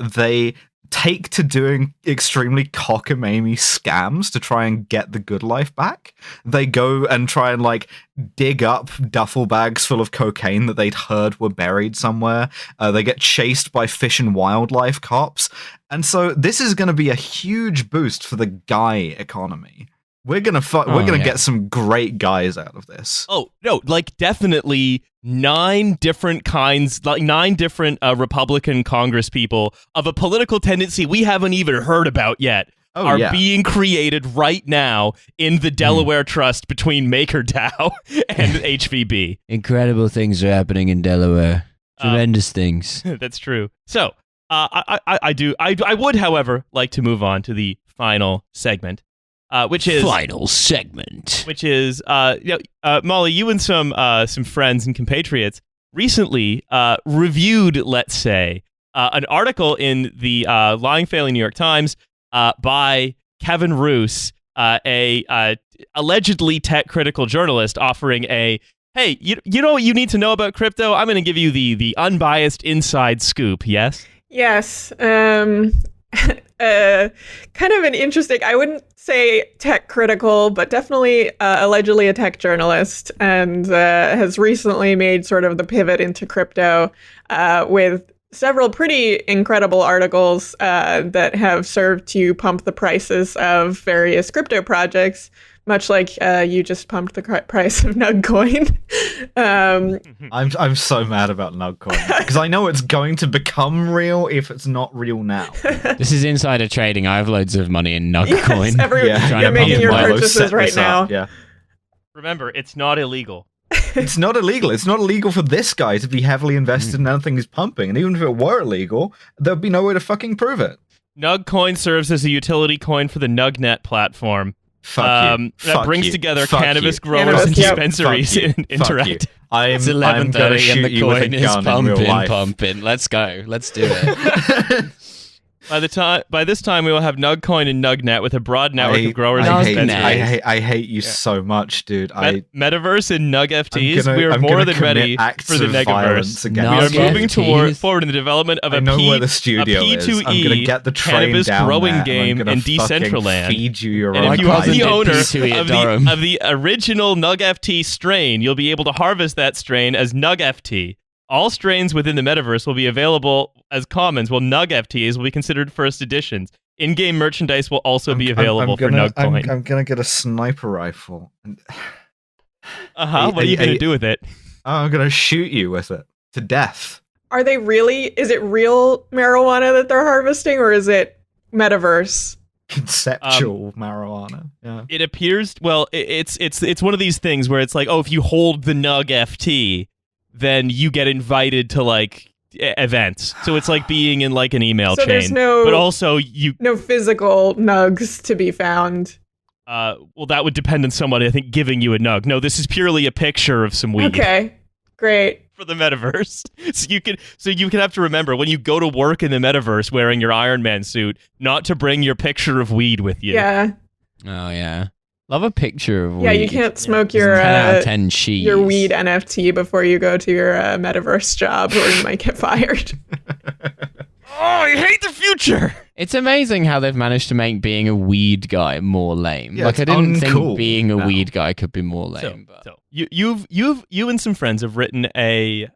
they take to doing extremely cockamamie scams to try and get the good life back. They go and try and like dig up duffel bags full of cocaine that they'd heard were buried somewhere. They get chased by fish and wildlife cops. And so this is going to be a huge boost for the guy economy. We're going to get some great guys out of this. Oh, no, like definitely 9 different kinds, like 9 different Republican Congress people of a political tendency we haven't even heard about yet are being created right now in the Delaware Trust between MakerDAO and HVB. Incredible things are happening in Delaware. Tremendous things. That's true. So, I would, however, like to move on to the final segment. Which is Final segment. Which is, Molly, you and some friends and compatriots recently reviewed, let's say, an article in the lying, failing New York Times by Kevin Roos, a allegedly tech critical journalist, offering a, hey, you know what you need to know about crypto? I'm going to give you the unbiased inside scoop. Yes. Yes. Kind of an interesting, I wouldn't say tech critical, but definitely allegedly a tech journalist, and has recently made sort of the pivot into crypto with several pretty incredible articles that have served to pump the prices of various crypto projects, much like you just pumped the price of Nugcoin. I'm so mad about Nugcoin because I know it's going to become real if it's not real now. This is insider trading. I have loads of money in Nugcoin. Yes, Trying you're to making pump your Milo. purchases Set right this now. up, yeah. Remember, it's not illegal. It's not illegal. It's not illegal for this guy to be heavily invested in anything he's pumping. And even if it were illegal, there'd be no way to fucking prove it. Nugcoin serves as a utility coin for the Nugnet platform. Fuck you. That Fuck brings you. together Fuck cannabis you. growers and Fuck you. dispensaries Fuck you. in Interact. I'm It's going to 11:30 shoot and the you with a coin is gun in real pumping, life. pumping. Let's go. Let's do it. By this time, we will have Nugcoin and Nugnet with a broad network of growers and Nugnet. dispensaries. I hate you so much, dude. Metaverse and Nug FTs. We are I'm more gonna than commit ready acts for the of violence Negaverse. against We are Nug moving FTs. forward in the development of I a know where the studio is. I'm P2E gonna get the train cannabis down growing there, and game I'm gonna in fucking Decentraland. Feed you your And own if you are cousin the did owner P2E at Durham. of the original Nug FT strain, you'll be able to harvest that strain as Nug FT. All strains within the metaverse will be available as commons, while Nug FTs will be considered first editions. In-game merchandise will also be available for Nugcoin. I'm gonna get a sniper rifle. What are you going to do with it? I'm gonna shoot you with it to death. Are they really? Is it real marijuana that they're harvesting, or is it metaverse? Conceptual marijuana. Yeah. It appears, well, it's one of these things where it's like, oh, if you hold the Nug FT, then you get invited to like events. So it's like being in like an email chain. There's but also no physical nugs to be found. Well, that would depend on somebody, I think, giving you a nug. No, this is purely a picture of some weed. Okay, great. For the metaverse. So you can have to remember when you go to work in the metaverse wearing your Iron Man suit, not to bring your picture of weed with you. Yeah. Oh yeah. Love a picture of weed. Yeah, you can't smoke your 10 out of 10 cheese. your weed NFT before you go to your metaverse job, or you might get fired. Oh, I hate the future. It's amazing how they've managed to make being a weed guy more lame. Yeah, like I it's didn't uncool think being a now. weed guy could be more lame. So you and some friends have written a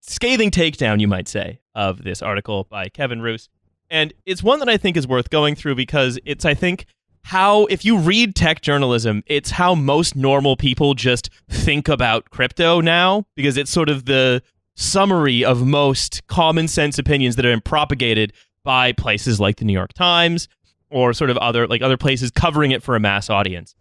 scathing takedown, you might say, of this article by Kevin Roos, and it's one that I think is worth going through because it's, I think, how, if you read tech journalism, it's how most normal people just think about crypto now, because it's sort of the summary of most common sense opinions that have been propagated by places like the New York Times or sort of other places covering it for a mass audience.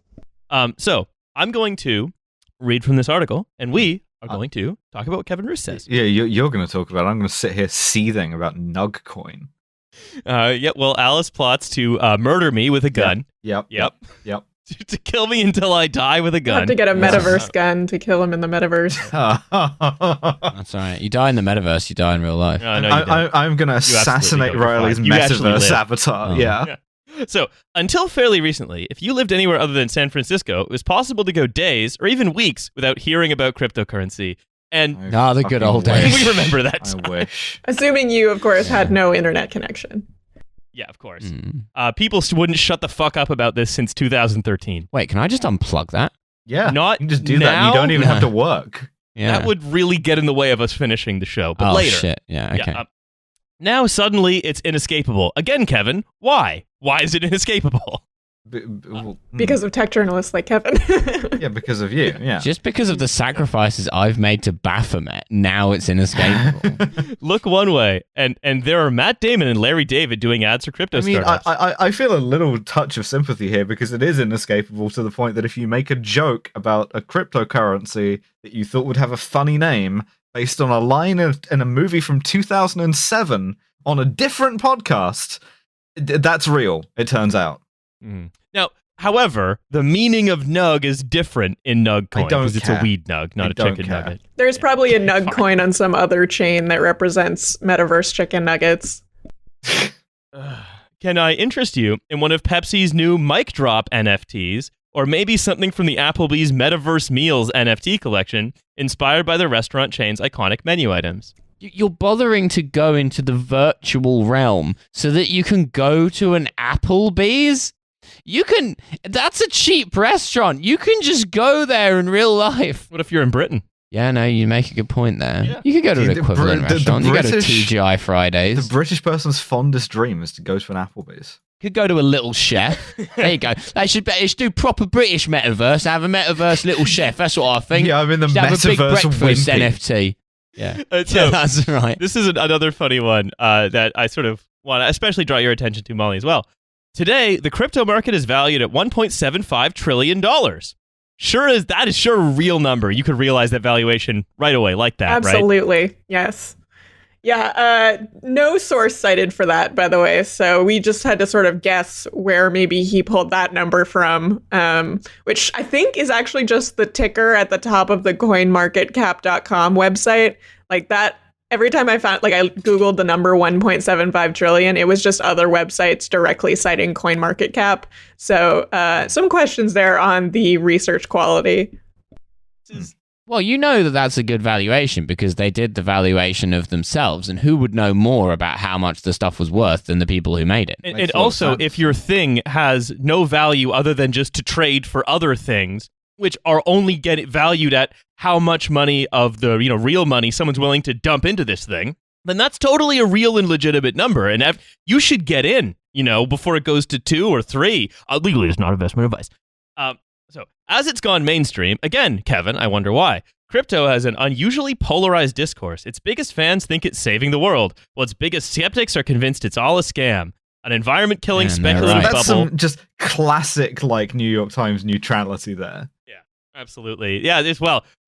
So I'm going to read from this article, and we are going to talk about what Kevin Roos says. Yeah, you're going to talk about it. I'm going to sit here seething about Nug Coin. Yeah, well, Alice plots to murder me with a gun. Yep. To kill me until I die with a You gun. have to get a metaverse gun to kill him in the metaverse. That's all right. You die in the metaverse, you die in real life. No, you don't. I'm going to assassinate don't. You're Riley's fine. You actually metaverse live. avatar. Oh. Yeah. So, until fairly recently, if you lived anywhere other than San Francisco, it was possible to go days or even weeks without hearing about cryptocurrency. And Ah, the good fucking old wish. days. we remember that. I wish. Assuming you, of course, had no internet connection. Yeah, of course. Mm. People wouldn't shut the fuck up about this since 2013. Wait, can I just unplug that? Yeah. Not you can just do that and you now? don't even have to work. Yeah. That would really get in the way of us finishing the show. But oh, later. shit. Yeah, okay. Yeah, now suddenly it's inescapable. Again, Kevin, why? Why is it inescapable? Because of tech journalists like Kevin. Yeah, because of you. Yeah. Just because of the sacrifices I've made to Baphomet, now it's inescapable. Look one way, and there are Matt Damon and Larry David doing ads for crypto I mean, startups. I feel a little touch of sympathy here because it is inescapable to the point that if you make a joke about a cryptocurrency that you thought would have a funny name based on a line in a movie from 2007 on a different podcast, that's real, it turns out. Now, however, the meaning of nug is different in nug coin don't because it's care. a weed nug, not I a don't chicken care. nugget. There's probably a nug Fine. coin on some other chain that represents metaverse chicken nuggets. Can I interest you in one of Pepsi's new mic drop NFTs, or maybe something from the Applebee's Metaverse Meals NFT collection, inspired by the restaurant chain's iconic menu items? You're bothering to go into the virtual realm so that you can go to an Applebee's? That's a cheap restaurant. You can just go there in real life. What if you're in Britain? Yeah, no, you make a good point there. Yeah. You could go to See, an the equivalent Brit- the restaurant. You go to British- TGI The Fridays. British person's fondest dream is to go to an Applebee's. Could go to a Little Chef. There you go. They should do proper British metaverse. Have a metaverse Little Chef. That's what I think. Yeah, I'm in the Should have a big metaverse breakfast wimpy. NFT. Yeah. So, That's right. this is another funny one that I sort of want to especially draw your attention to, Molly, as well. Today, the crypto market is valued at $1.75 trillion. That is sure a real number. You could realize that valuation right away, like that, right? Absolutely. Yes. Yeah. No source cited for that, by the way. So we just had to sort of guess where maybe he pulled that number from, which I think is actually just the ticker at the top of the coinmarketcap.com website. Like that. Every time I Googled the number 1.75 trillion, it was just other websites directly citing CoinMarketCap. So some questions there on the research quality. Well, you know that that's a good valuation because they did the valuation of themselves, and who would know more about how much the stuff was worth than the people who made it? And Makes a lot of also, sense. if your thing has no value other than just to trade for other things, which are only valued at how much money of the real money someone's willing to dump into this thing, then that's totally a real and legitimate number. And you should get in, before it goes to 2 or 3. Legally, it's not investment advice. So, as it's gone mainstream, again, Kevin, I wonder why. Crypto has an unusually polarized discourse. Its biggest fans think it's saving the world, while its biggest skeptics are convinced it's all a scam. an environment-killing Yeah, no, speculative right. That's bubble. some just classic like New York Times neutrality there. Absolutely. Yeah,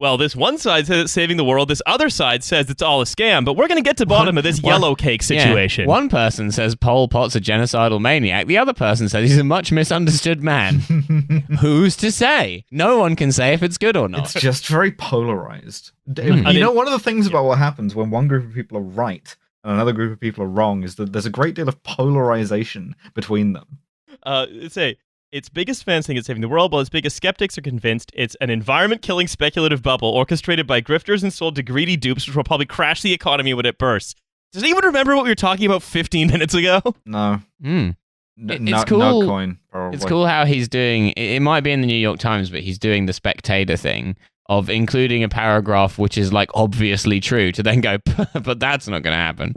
well, this one side says it's saving the world. This other side says it's all a scam. But we're going to get to bottom of this yellow cake situation. Yeah. One person says Pol Pot's a genocidal maniac. The other person says he's a much misunderstood man. Who's to say? No one can say if it's good or not. It's just very polarized. I You know, one of the things about what happens when one group of people are right and another group of people are wrong is that there's a great deal of polarization between them. Say its biggest fans think it's saving the world, while its biggest skeptics are convinced it's an environment-killing speculative bubble orchestrated by grifters and sold to greedy dupes, which will probably crash the economy when it bursts. Does anyone remember what we were talking about 15 minutes ago? No. Mm. No cool. coin, probably. It's cool how he's doing, it might be in the New York Times, but he's doing the Spectator thing of including a paragraph which is like obviously true to then go, but that's not going to happen.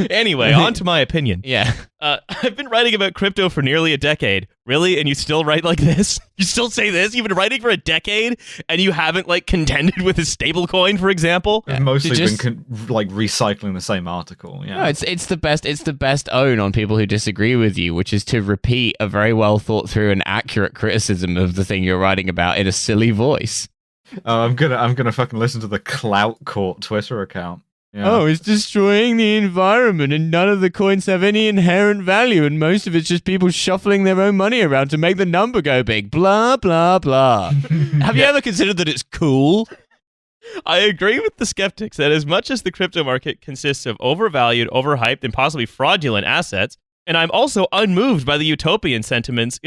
Anyway, on to my opinion. Yeah. I've been writing about crypto for nearly a decade. Really? And you still write like this? You still say this? You've been writing for a decade and you haven't like contended with a stablecoin, for example? I've mostly Just- been like recycling the same article. Yeah. No, it's the best own on people who disagree with you, which is to repeat a very well thought through and accurate criticism of the thing you're writing about in a silly voice. I'm gonna fucking listen to the Clout Court Twitter account. Yeah. Oh, it's destroying the environment and none of the coins have any inherent value and most of it's just people shuffling their own money around to make the number go big. Blah, blah, blah. Have you ever considered that it's cool? I agree with the skeptics that as much as the crypto market consists of overvalued, overhyped, and possibly fraudulent assets, and I'm also unmoved by the utopian sentiments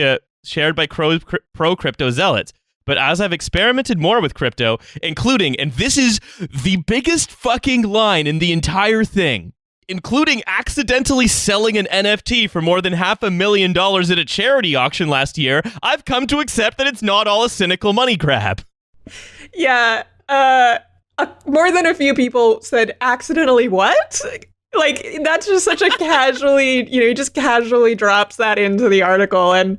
shared by pro-crypto zealots. But as I've experimented more with crypto, including, and this is the biggest fucking line in the entire thing, including accidentally selling an NFT for more than $500,000 at a charity auction last year, I've come to accept that it's not all a cynical money grab. Yeah, more than a few people said accidentally what? Like, that's just such a casually, he just casually drops that into the article. And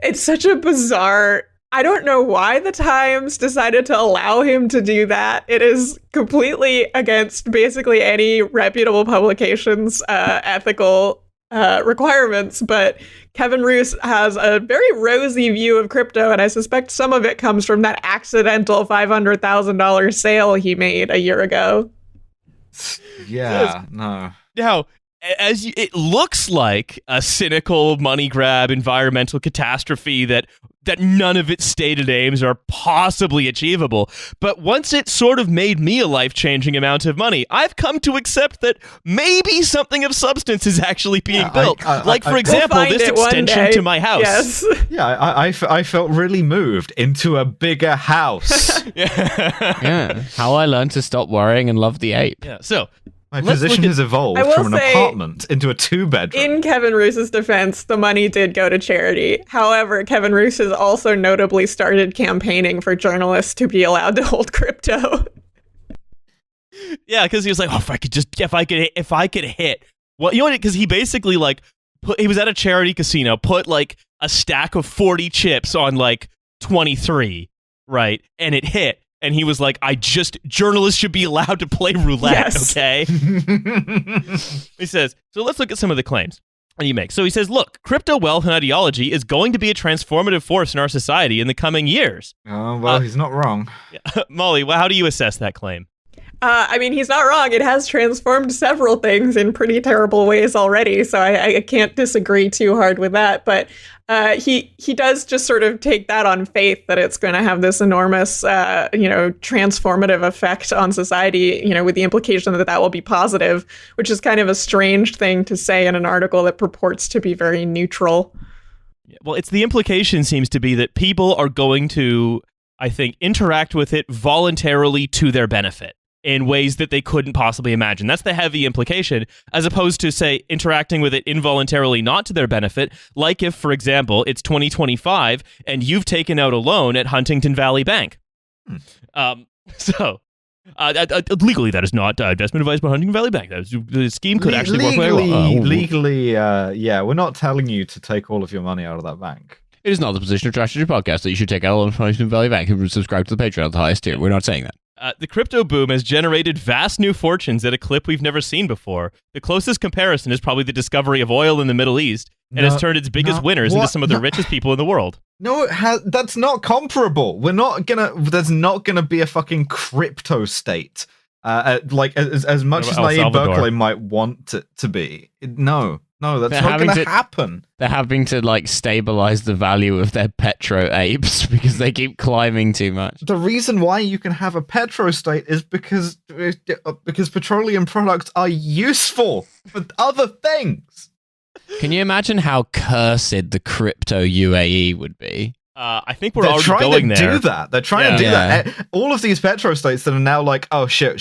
it's such a bizarre, I don't know why the Times decided to allow him to do that. It is completely against basically any reputable publication's ethical requirements. But Kevin Roose has a very rosy view of crypto, and I suspect some of it comes from that accidental $500,000 sale he made a year ago. Yeah. No. Now, it looks like a cynical money grab, environmental catastrophe that none of its stated aims are possibly achievable. But once it sort of made me a life-changing amount of money, I've come to accept that maybe something of substance is actually being built. For example, We'll find this it one extension day. to my house. Yes. Yeah, I felt really moved into a bigger house. Yeah. How I learned to stop worrying and love the ape. Yeah. So My Let's position look at- has evolved I will from an say, apartment into a two-bedroom. In Kevin Roose's defense, the money did go to charity. However, Kevin Roose has also notably started campaigning for journalists to be allowed to hold crypto. yeah, because he was like, oh, if I could hit, well, you know what? Because he basically he was at a charity casino, put like a stack of 40 chips on like 23, right, and it hit. And he was like, journalists should be allowed to play roulette, Yes. okay? He says, so let's look at some of the claims that he makes. So he says, look, crypto wealth and ideology is going to be a transformative force in our society in the coming years. Oh, well, he's not wrong. Molly, how do you assess that claim? I mean, he's not wrong. It has transformed several things in pretty terrible ways already, so I can't disagree too hard with that. But he does just sort of take that on faith that it's going to have this enormous, transformative effect on society, with the implication that will be positive, which is kind of a strange thing to say in an article that purports to be very neutral. Well, it's the implication seems to be that people are going to, I think, interact with it voluntarily to their benefit in ways that they couldn't possibly imagine. That's the heavy implication, as opposed to, say, interacting with it involuntarily not to their benefit, like if, for example, it's 2025 and you've taken out a loan at Huntington Valley Bank. Legally, that is not investment advice by Huntington Valley Bank. The scheme could actually work very well. Legally, we're not telling you to take all of your money out of that bank. It is not the position of Trashfuture Podcast that you should take out on Huntington Valley Bank and subscribe to the Patreon at the highest tier. We're not saying that. The crypto boom has generated vast new fortunes at a clip we've never seen before. The closest comparison is probably the discovery of oil in the Middle East, and has turned its biggest winners into some of the richest people in the world. No, that's not comparable. There's not gonna be a fucking crypto state. Like as much as Nayib Bukele might want it to be. No, that's not going to happen. They're having to like stabilize the value of their petro apes because they keep climbing too much. The reason why you can have a petro state is because petroleum products are useful for other things. Can you imagine how cursed the crypto UAE would be? I think we're already going there. They're trying to do that. All of these petro states that are now like, oh shit,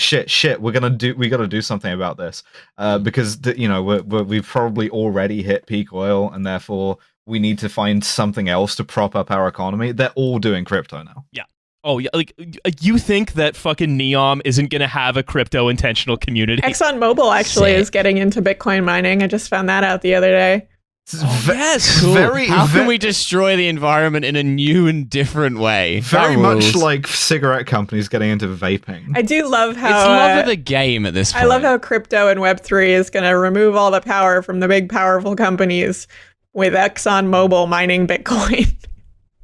we got to do something about this, because we've probably already hit peak oil, and therefore we need to find something else to prop up our economy. They're all doing crypto now. Yeah. Oh yeah. Like, you think that fucking Neom isn't gonna have a crypto intentional community? ExxonMobil actually is getting into Bitcoin mining. I just found that out the other day. Yes, cool. How can we destroy the environment in a new and different way? Very much like cigarette companies getting into vaping. I do love how it's love of the game at this point. I love how crypto and Web3 is going to remove all the power from the big powerful companies with ExxonMobil mining Bitcoin.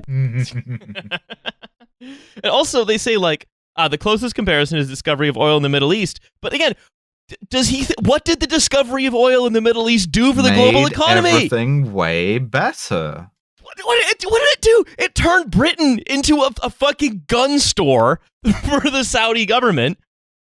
And also, they say like the closest comparison is discovery of oil in the Middle East. But again, what did the discovery of oil in the Middle East do for the global economy? Everything way better. What did it do? It turned Britain into a fucking gun store for the Saudi government.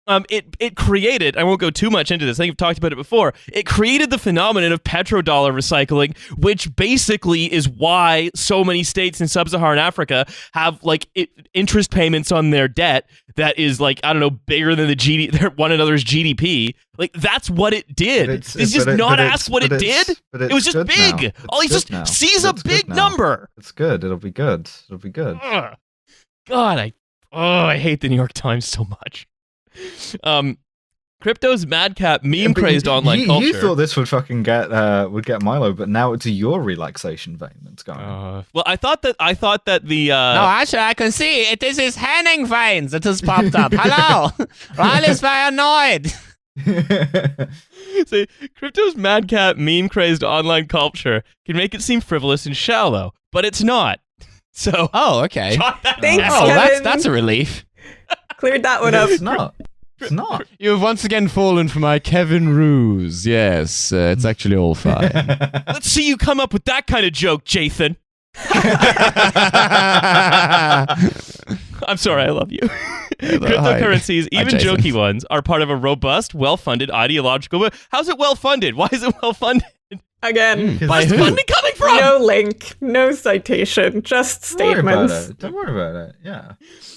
It created, I won't go too much into this, I think I've talked about it before, it created the phenomenon of petrodollar recycling, which basically is why so many states in sub-Saharan Africa have like interest payments on their debt that is like, I don't know, bigger than one another's GDP. Like, that's what it did. It's just not ask what it did. It was just big. All he just sees a big number. It's good. It'll be good. God, I hate the New York Times so much. Crypto's madcap meme-crazed online culture. You thought this would fucking get Milo, but now it's your relaxation vein that's going. Well, I thought that the No, actually, I can see it is his Henning veins that has popped up. Hello, Riley's very annoyed. See, Crypto's madcap meme-crazed online culture can make it seem frivolous and shallow, but it's not. So, okay. Thanks, Kevin. That's a relief. Cleared that one up. It's not. You have once again fallen for my Kevin ruse. Yes, it's actually all fine. Let's see you come up with that kind of joke, Jathan. I'm sorry, I love you. Cryptocurrencies, even jokey ones, are part of a robust, well-funded ideological movement. How's it well-funded? Why is it well-funded? Again, where's funding coming from? No link, no citation, just statements. Don't worry about it. Yeah.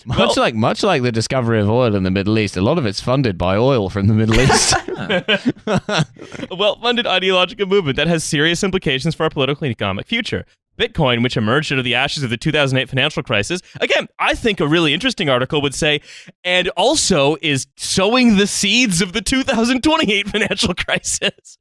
Much like the discovery of oil in the Middle East, a lot of it's funded by oil from the Middle East. A well-funded ideological movement that has serious implications for our political and economic future. Bitcoin, which emerged out of the ashes of the 2008 financial crisis, again, I think a really interesting article would say, and also is sowing the seeds of the 2028 financial crisis.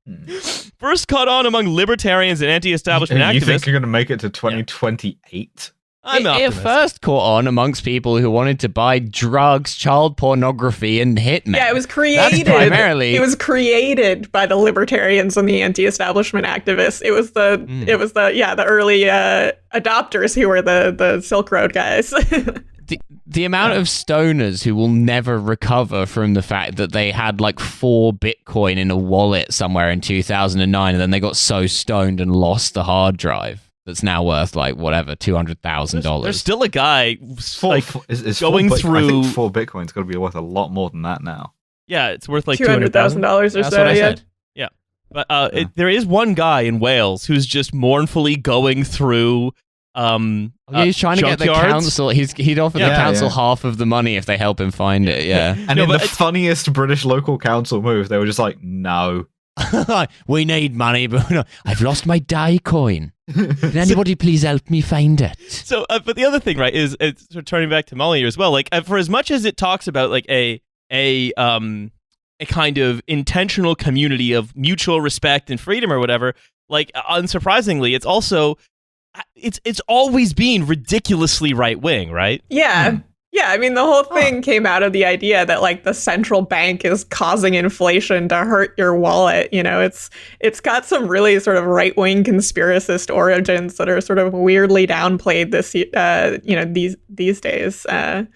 First caught on among libertarians and anti-establishment activists. You think you're going to make it to 2028? It first caught on amongst people who wanted to buy drugs, child pornography, and hitmen. Yeah, it was created. That's primarily. It was created by the libertarians and the anti-establishment activists. It was the early adopters who were the Silk Road guys. The amount of stoners who will never recover from the fact that they had like 4 Bitcoin in a wallet somewhere in 2009, and then they got so stoned and lost the hard drive. That's now worth like whatever $200,000. There's still a guy going through. I think 4 Bitcoin's got to be worth a lot more than that now. Yeah, it's worth like $200,000 or so. That's what I said. Yeah, but there is one guy in Wales who's just mournfully going through. He's trying to get the council. He'd offer the council half of the money if they help him find it. Yeah, and in the funniest British local council move, they were just like, "No, we need money, but no, I've lost my die coin. Can anybody please help me find it?" So, but the other thing, right, is it's turning back to Molly as well. Like, for as much as it talks about like a kind of intentional community of mutual respect and freedom or whatever, like unsurprisingly, it's also it's always been ridiculously right wing, right? Yeah. Yeah, I mean, the whole thing came out of the idea that like the central bank is causing inflation to hurt your wallet. You know, it's got some really sort of right-wing conspiracist origins that are sort of weirdly downplayed these days. And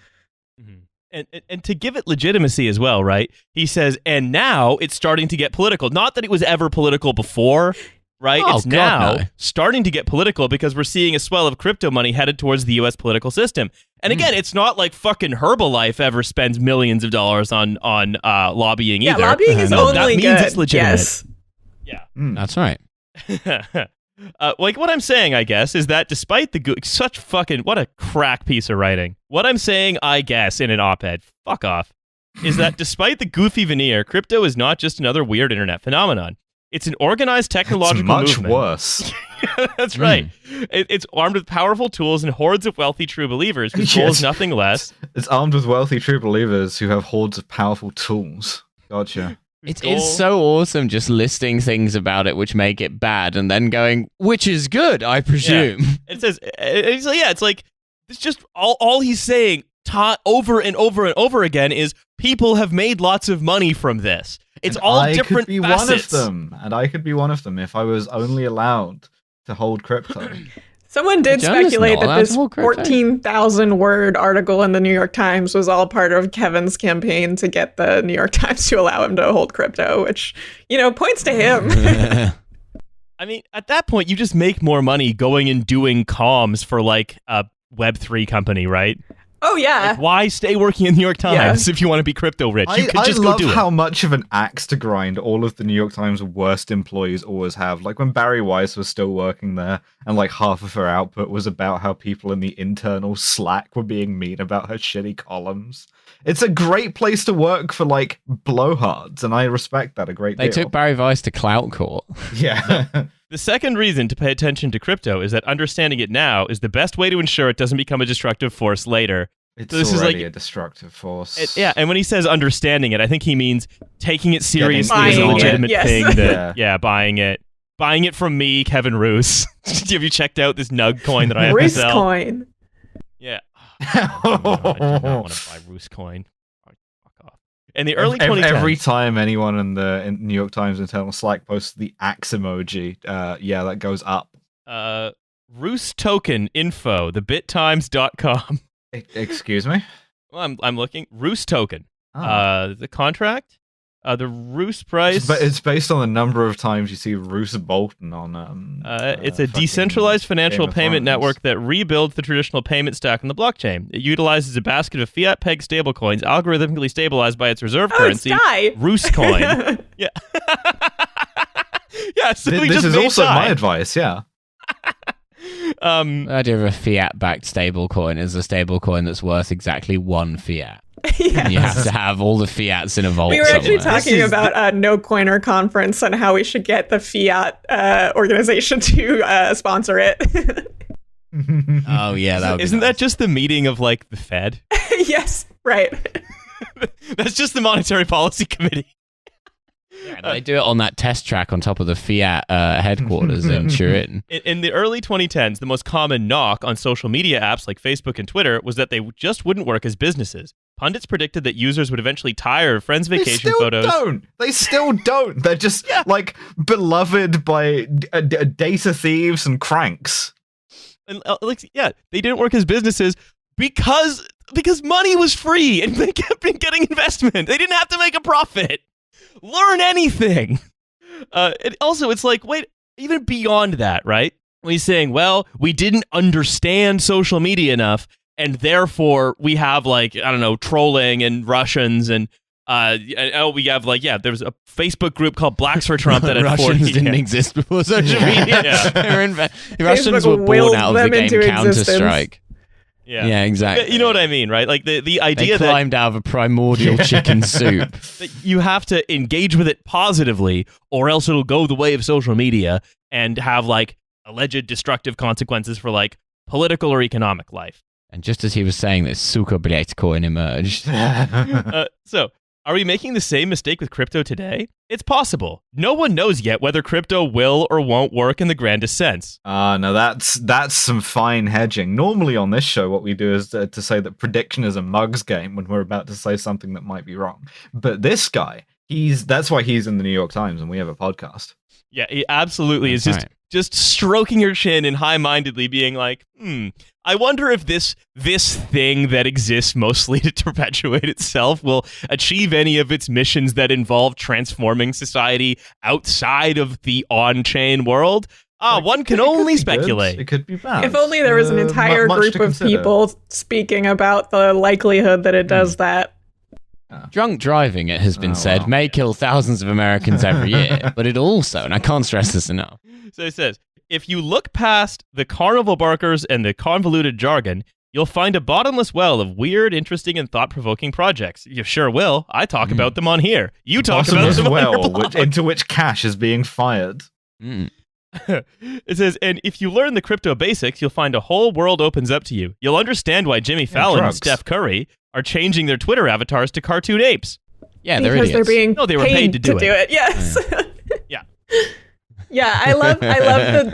to give it legitimacy as well, right? He says, and now it's starting to get political. Not that it was ever political before, right? Oh, it's God, now no. starting to get political because we're seeing a swell of crypto money headed towards the U.S. political system. And again, it's not like fucking Herbalife ever spends millions of dollars on lobbying either. Yeah, lobbying is No, only that means good. it's legitimate. Yes. Yeah. That's right. Like what I'm saying, I guess, is that despite the such fucking what a crack piece of writing. What I'm saying, I guess, in an op-ed, fuck off, is that despite the goofy veneer, crypto is not just another weird internet phenomenon. It's an organized technological It's much movement. worse. That's right. It's armed with powerful tools and hordes of wealthy true believers whose goal is Yes. nothing less. It's armed with wealthy true believers who have hordes of powerful tools. Gotcha. It's goal- so awesome just listing things about it which make it bad and then going, which is good, I presume. It says, it's like, it's just all he's saying over and over and over again is people have made lots of money from this. It's And all I different could be facets. one of them, and I could be one of them if I was only allowed to hold crypto. Someone did The journalist's speculate not that allowed this to hold crypto. 14,000 word article in the New York Times was all part of Kevin's campaign to get the New York Times to allow him to hold crypto, which, you know, points to him. I mean, at that point, you just make more money going and doing comms for like a Web3 company, right? Oh, yeah. Like, why stay working in the New York Times if you want to be crypto rich? You could just I go love do it. how much of an axe to grind all of the New York Times' worst employees always have. Like when Barry Weiss was still working there, and like half of her output was about how people in the internal Slack were being mean about her shitty columns. It's a great place to work for like blowhards, and I respect that a great They deal. took Barry Weiss to Clout Court. Yeah. The second reason to pay attention to crypto is that understanding it now is the best way to ensure it doesn't become a destructive force later. It's So this is already like- a destructive force. Yeah, and when he says understanding it, I think he means taking it seriously as a Buying it, legitimate yes. thing. That, Yeah. yeah, buying it. Buying it from me, Kevin Roos. Have you checked out this Nug coin that I have to Risk sell? coin. Yeah. Oh, no, I do not want to buy Roos coin. Fuck off. In the early 2010s. Every time anyone in the New York Times internal Slack posts the axe emoji, that goes up. Roos token info, thebittimes.com. Excuse me? Well, I'm looking. Roos token. Oh. The contract? The Roos price? But it's based on the number of times you see Roos Bolton on. It's a fucking decentralized financial Game of payment Thrones. network that rebuilds the traditional payment stack on the blockchain. It utilizes a basket of fiat-pegged stablecoins, algorithmically stabilized by its reserve Oh, it's currency, Dai. Roos coin. Yeah. Yeah, so we This just is made also Dai. my advice. Yeah. The idea of a fiat-backed stablecoin is a stablecoin that's worth exactly one fiat. Yeah. You have to have all the fiats in a vault We were actually somewhere. talking is about a No Coiner conference and how we should get the Fiat organization to sponsor it. Oh yeah, that would be Isn't nice. that just the meeting of like the Fed? Yes, right. That's just the Monetary Policy Committee. Yeah, they do it on that test track on top of the Fiat headquarters in Turin. In the early 2010s, the most common knock on social media apps like Facebook and Twitter was that they just wouldn't work as businesses. Pundits predicted that users would eventually tire of friends' They vacation still photos. don't. They still don't. They're just like beloved by data thieves and cranks. And they didn't work as businesses because money was free and they kept getting investment. They didn't have to make a profit. Learn anything. And also, it's like, wait, even beyond that, right? When he's saying, well, we didn't understand social media enough, and therefore we have like, I don't know, trolling and Russians and we have like, there was a Facebook group called Blacks for Trump that had Russians 40 didn't exist before social media. Yeah. The Russians were born willed out of the them game into Counter existence. Strike. Yeah, Exactly. You know what I mean, right? Like the They idea that climbed out of a primordial chicken soup. that you have to engage with it positively or else it'll go the way of social media and have like alleged destructive consequences for like political or economic life. And just as he was saying this, Suka Coin emerged. So Are we making the same mistake with crypto today? It's possible. No one knows yet whether crypto will or won't work in the grandest sense. No, that's some fine hedging. Normally on this show, what we do is to say that prediction is a mug's game when we're about to say something that might be wrong. But this guy, that's why he's in the New York Times and we have a podcast. Yeah, he absolutely is just stroking your chin and high-mindedly being like, I wonder if this thing that exists mostly to perpetuate itself will achieve any of its missions that involve transforming society outside of the on-chain world. One can only speculate. It could be bad. If only there was an entire group of people speaking about the likelihood that it does that. Drunk driving, it has been said, may kill thousands of Americans every year, but it also, and I can't stress this enough. So it says, if you look past the carnival barkers and the convoluted jargon, you'll find a bottomless well of weird, interesting, and thought-provoking projects. You sure will. I talk about them on here. You talk about them on your blog. Into which cash is being fired. It says, and if you learn the crypto basics, you'll find a whole world opens up to you. You'll understand why Jimmy Fallon and Steph Curry are changing their Twitter avatars to cartoon apes. Yeah, they're because idiots. They're being they were paid to do it. Yes. Yeah. Yeah, I love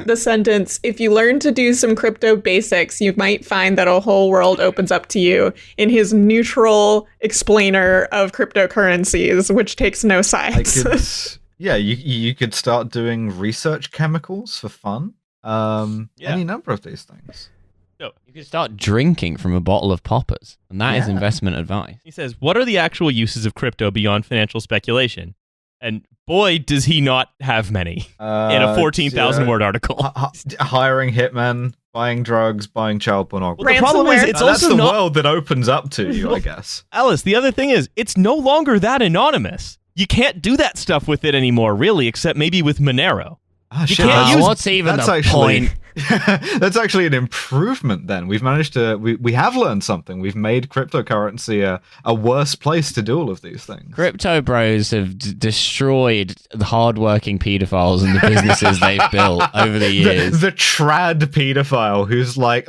the sentence. If you learn to do some crypto basics, you might find that a whole world opens up to you, in his neutral explainer of cryptocurrencies, which takes no sides. You could start doing research chemicals for fun. Any number of these things. No, you could start drinking from a bottle of poppers, and that is investment advice. He says, what are the actual uses of crypto beyond financial speculation? And boy, does he not have many in a 14,000-word article. Hiring hitmen, buying drugs, buying child pornography. Well, the problem is, it's that's also the world that opens up to you, I guess. Alice, the other thing is, it's no longer that anonymous. You can't do that stuff with it anymore, really, except maybe with Monero. What's even the point? That's actually an improvement then. We've managed to, we have learned something. We've made cryptocurrency a worse place to do all of these things. Crypto bros have destroyed the hardworking pedophiles and the businesses they've built over the years. The trad pedophile who's like,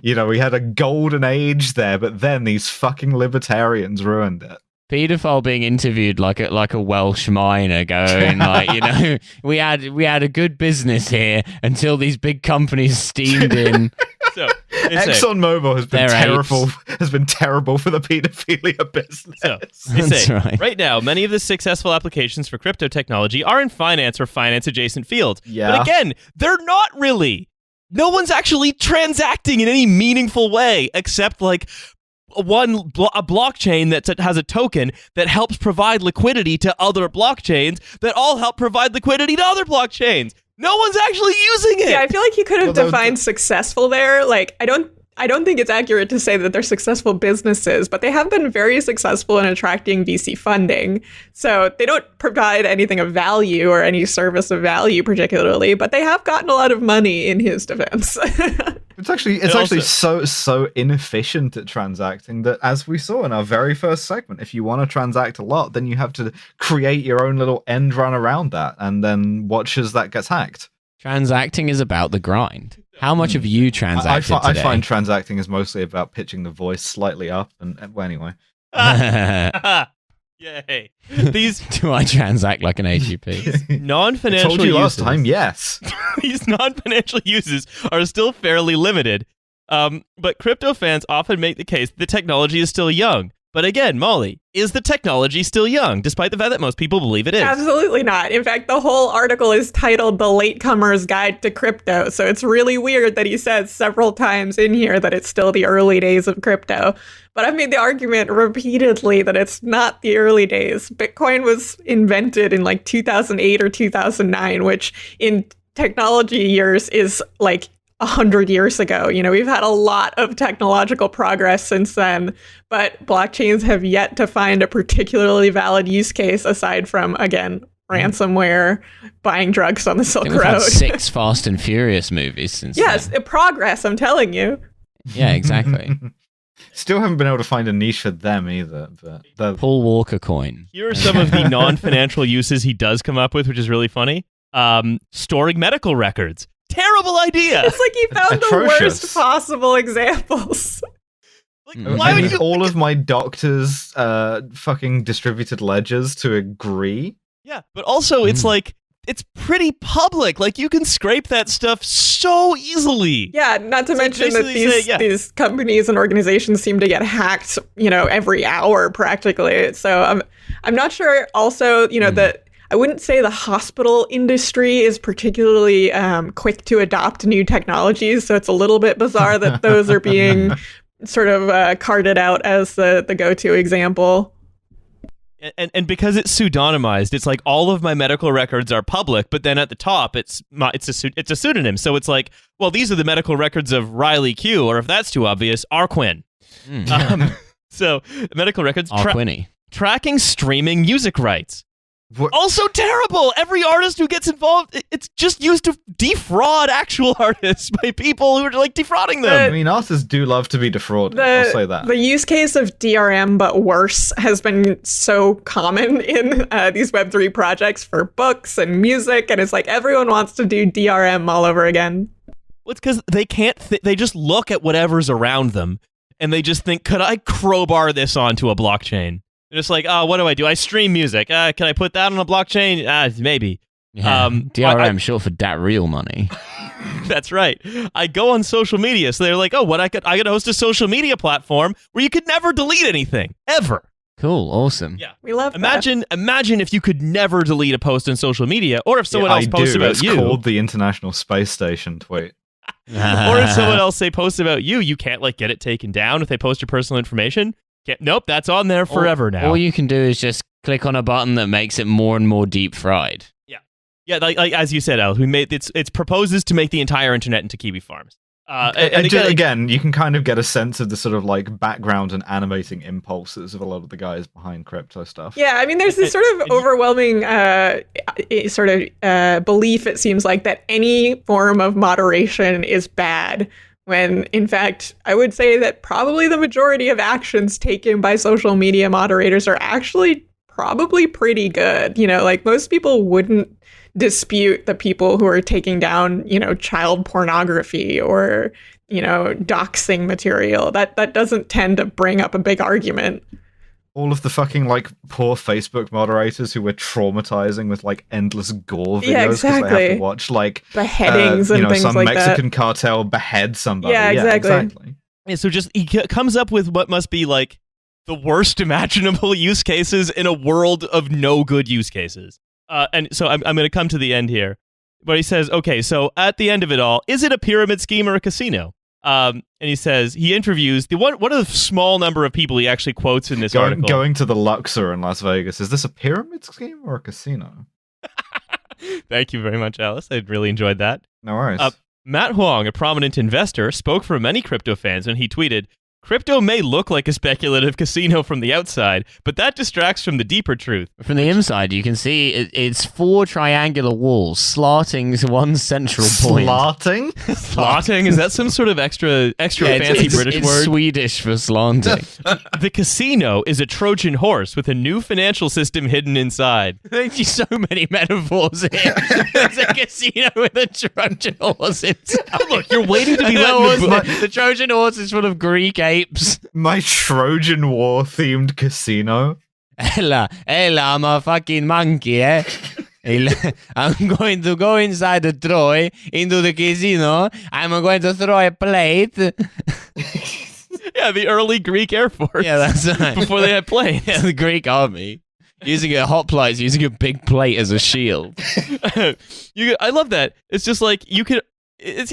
we had a golden age there, but then these fucking libertarians ruined it. Pedophile being interviewed like a Welsh miner, going like, we had a good business here until these big companies steamed in. So ExxonMobil has been terrible for the pedophilia business. So they say, right now, many of the successful applications for crypto technology are in finance or finance-adjacent fields. Yeah. But again, they're not really. No one's actually transacting in any meaningful way, except like a blockchain that has a token that helps provide liquidity to other blockchains that all help provide liquidity to other blockchains. No one's actually using it. Yeah, I feel like you could have defined successful there. Like, I don't think it's accurate to say that they're successful businesses, but they have been very successful in attracting VC funding. So they don't provide anything of value or any service of value particularly, but they have gotten a lot of money in his defense. It's actually so inefficient at transacting that, as we saw in our very first segment, if you want to transact a lot, then you have to create your own little end run around that, and then watch as that gets hacked. Transacting is about the grind. How much have you transacted today? I find transacting is mostly about pitching the voice slightly up, and well, anyway. Yay. Do I transact like an AGP? Non-financial I told you last uses. time, yes. These non-financial uses are still fairly limited. But crypto fans often make the case that the technology is still young. But again, Molly, is the technology still young, despite the fact that most people believe it is? Absolutely not. In fact, the whole article is titled The Latecomer's Guide to Crypto. So it's really weird that he says several times in here that it's still the early days of crypto. But I've made the argument repeatedly that it's not the early days. Bitcoin was invented in like 2008 or 2009, which in technology years is like 100 years ago. We've had a lot of technological progress since then, but blockchains have yet to find a particularly valid use case aside from, again, ransomware, buying drugs on the Silk We've Road. had 6 Fast and Furious movies since then. Progress, I'm telling you. Yeah, exactly. Still haven't been able to find a niche for them either. But Paul Walker coin. Here are some of the non-financial uses he does come up with, which is really funny. Storing medical records. Terrible idea. It's like he found Atrocious. the worst possible examples. Why I would need you? all of my doctors' fucking distributed ledgers to agree. Yeah, but also it's like it's pretty public. Like you can scrape that stuff so easily. Yeah, not to It's like mention that basically say, these companies and organizations seem to get hacked, every hour practically. So I'm not sure. Also, that I wouldn't say the hospital industry is particularly quick to adopt new technologies. So it's a little bit bizarre that those are being sort of carted out as the go-to example. And because it's pseudonymized, it's like all of my medical records are public, but then at the top it's a pseudonym. So it's like, well, these are the medical records of Riley Q, or if that's too obvious, Arquin. So medical records tracking streaming music rights. What? Also terrible. Every artist who gets involved, it's just used to defraud actual artists by people who are like defrauding them. I mean, artists do love to be defrauded. I'll say that. The use case of DRM, but worse, has been so common in these Web3 projects for books and music, and it's like everyone wants to do DRM all over again. Well, it's because they can't. They just look at whatever's around them, and they just think, "Could I crowbar this onto a blockchain?" They're just like, "Oh, what do I do? I stream music. Can I put that on a blockchain? Maybe." Yeah. DRM, short for dat real money. That's right. I go on social media, so they're like, "Oh, I could host a social media platform where you could never delete anything ever." Cool, awesome. Yeah, we love Imagine if you could never delete a post on social media, or if someone else posts about it's you. It's called the International Space Station tweet. Or if someone else posts about you, you can't get it taken down if they post your personal information. Nope, that's on there forever now. All you can do is just click on a button that makes it more and more deep fried. Yeah, like as you said, Al, we made it proposes to make the entire internet into kiwi farms. And again, you can kind of get a sense of the sort of background and animating impulses of a lot of the guys behind crypto stuff. Yeah, I mean, there's this sort of overwhelming belief, it seems like, that any form of moderation is bad. When, in fact, I would say that probably the majority of actions taken by social media moderators are actually probably pretty good. Most people wouldn't dispute the people who are taking down, child pornography or, doxing material. That doesn't tend to bring up a big argument. All of the fucking poor Facebook moderators who were traumatizing with endless gore videos because they have to watch beheadings and things some like Mexican that. cartel behead somebody. Yeah, exactly. Yeah, so just he comes up with what must be the worst imaginable use cases in a world of no good use cases. And so I'm going to come to the end here, but he says, okay, so at the end of it all, is it a pyramid scheme or a casino? And he says he interviews one of the small number of people he actually quotes in this article. Going to the Luxor in Las Vegas. Is this a pyramid scheme or a casino? Thank you very much, Alice. I really enjoyed that. No worries. Matt Huang, a prominent investor, spoke for many crypto fans when he tweeted, "Crypto may look like a speculative casino from the outside, but that distracts from the deeper truth." From the inside, you can see it's 4 triangular walls slanting to one central point. Slanting? Slanting? Is that some sort of extra fancy British it's word? Swedish for slanting. The casino is a Trojan horse with a new financial system hidden inside. There's just so many metaphors here. There's a casino with a Trojan horse inside. Oh, look, you're waiting to be the Trojan horse is full of Greek apes. My Trojan War themed casino. Ella, I'm a fucking monkey, eh? I'm going to go inside the Troy into the casino. I'm going to throw a plate. Yeah, the early Greek Air Force. Yeah, that's right. Before they had planes. Yeah, the Greek army. Using a hoplites, using a big plate as a shield. I love that. It's just you could. It's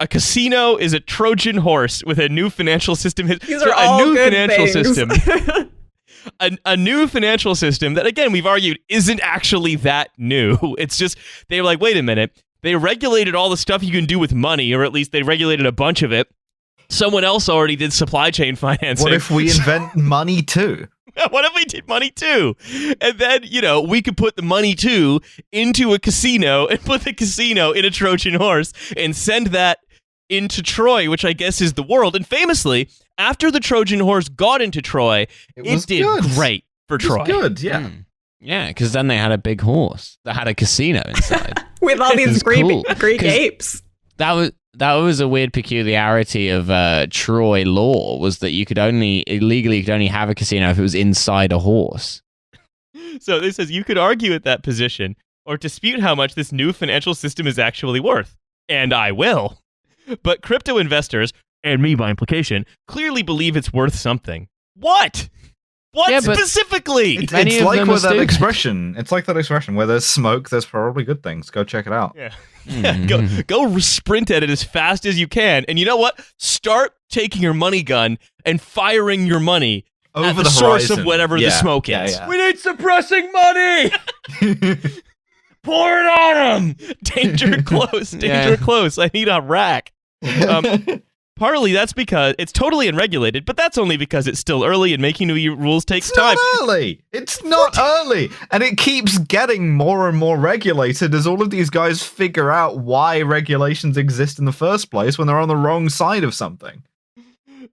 a casino is a Trojan horse with a new financial system. These are all new good financial things. system. A new financial system that, again, we've argued isn't actually that new. It's just they were like, wait a minute. They regulated all the stuff you can do with money, or at least they regulated a bunch of it. Someone else already did supply chain financing. What if we invent money too? What if we did money too? And then, we could put the money too into a casino and put the casino in a Trojan horse and send that into Troy, which I guess is the world. And famously, after the Trojan horse got into Troy, it did great for Troy. Good, yeah. Yeah, because then they had a big horse that had a casino inside. With all these Greek cool, apes. That That was a weird peculiarity of Troy law, was that you could only have a casino if it was inside a horse. So this says you could argue at that position or dispute how much this new financial system is actually worth. And I will. But crypto investors, and me by implication, clearly believe it's worth something. What? What Yeah, but specifically? Many It's of like them are with that stupid. expression. It's like that expression where there's smoke, there's probably good things. Go check it out. Yeah. Go sprint at it as fast as you can. And you know what? Start taking your money gun and firing your money at Over the source horizon. of whatever the Yeah, smoke yeah, is. yeah. We need suppressing money! Pour it on him! Danger close, danger Yeah. close. I need a rack. Partly that's because it's totally unregulated, but that's only because it's still early and making new rules takes It's time. not early. It's not early. And it keeps getting more and more regulated as all of these guys figure out why regulations exist in the first place when they're on the wrong side of something.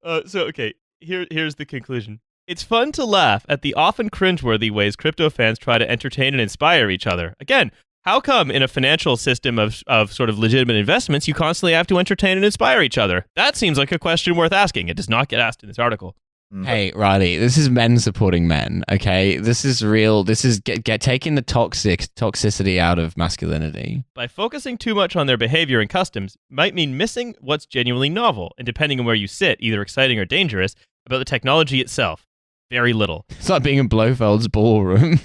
Okay, here's the conclusion. It's fun to laugh at the often cringeworthy ways crypto fans try to entertain and inspire each other. Again, how come in a financial system of sort of legitimate investments, you constantly have to entertain and inspire each other? That seems like a question worth asking. It does not get asked in this article. Hey, Riley, this is men supporting men, okay? This is real. This is get taking the toxicity out of masculinity. By focusing too much on their behavior and customs might mean missing what's genuinely novel, and depending on where you sit, either exciting or dangerous, about the technology itself. Very little. It's like being in Blofeld's ballroom.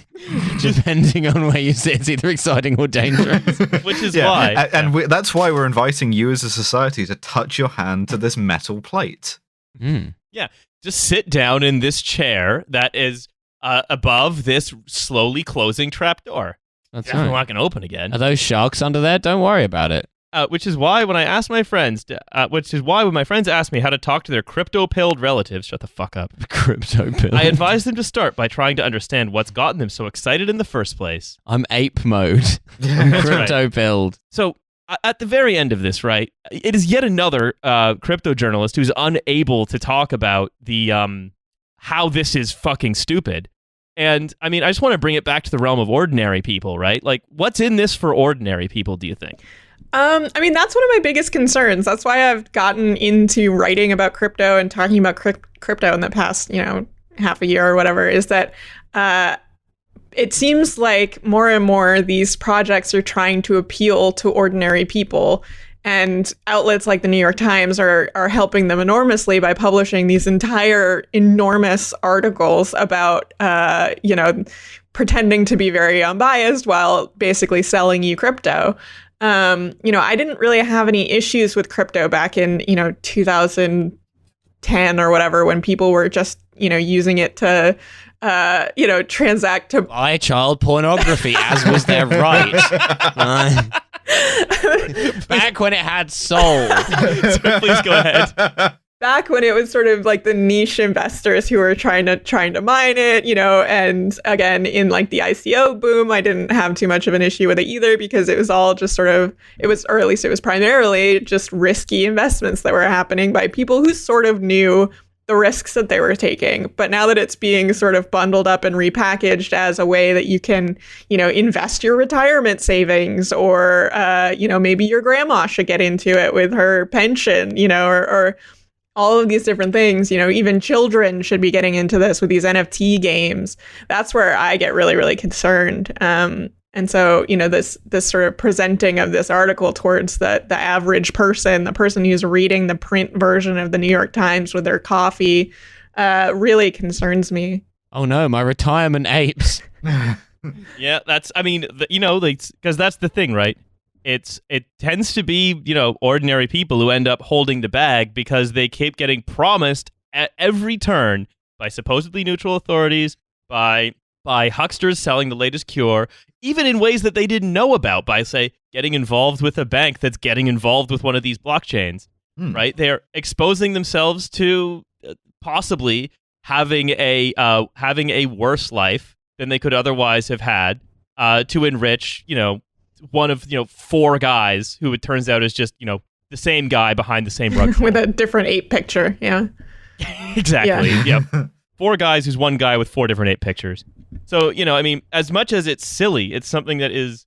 Depending on where you sit, it's either exciting or dangerous. Which is why. That's why we're inviting you as a society to touch your hand to this metal plate. Yeah, just sit down in this chair that is above this slowly closing trapdoor. That's Definitely right. not going to open again. Are those sharks under there? Don't worry about it. Which is why when I asked my friends, when my friends asked me how to talk to their crypto-pilled relatives, shut the fuck up, Crypto pill. I advised them to start by trying to understand what's gotten them so excited in the first place. I'm ape mode. I'm crypto pilled. So at the very end of this, right, it is yet another crypto journalist who's unable to talk about the how this is fucking stupid. And I mean, I just want to bring it back to the realm of ordinary people, right? Like, what's in this for ordinary people, do you think? I mean, that's one of my biggest concerns. That's why I've gotten into writing about crypto and talking about crypto in the past, half a year or whatever, is that it seems like more and more these projects are trying to appeal to ordinary people. And outlets like the New York Times are helping them enormously by publishing these entire enormous articles about, pretending to be very unbiased while basically selling you crypto. I didn't really have any issues with crypto back in, 2010 or whatever, when people were just, using it to, transact to Buy child pornography, as was their right. Back when it had soul. So please go ahead. back when it was sort of like the niche investors who were trying to mine it, and again, in like the ICO boom, I didn't have too much of an issue with it either, because it was all just or at least it was primarily just risky investments that were happening by people who sort of knew the risks that they were taking. But now that it's being sort of bundled up and repackaged as a way that you can, invest your retirement savings, or, maybe your grandma should get into it with her pension, or all of these different things, even children should be getting into this with these NFT games. That's where I get really, really concerned. And so, this sort of presenting of this article towards the average person, the person who's reading the print version of the New York Times with their coffee, really concerns me. Oh no, my retirement apes. Yeah, because that's the thing, right? It tends to be, ordinary people who end up holding the bag because they keep getting promised at every turn by supposedly neutral authorities, by hucksters selling the latest cure, even in ways that they didn't know about, by, say, getting involved with a bank that's getting involved with one of these blockchains, right? They're exposing themselves to possibly having a worse life than they could otherwise have had, to enrich, one of, four guys who it turns out is just, the same guy behind the same rug. With a different ape picture, yeah. Exactly, yeah. Four guys who's one guy with four different ape pictures. So, as much as it's silly, it's something that is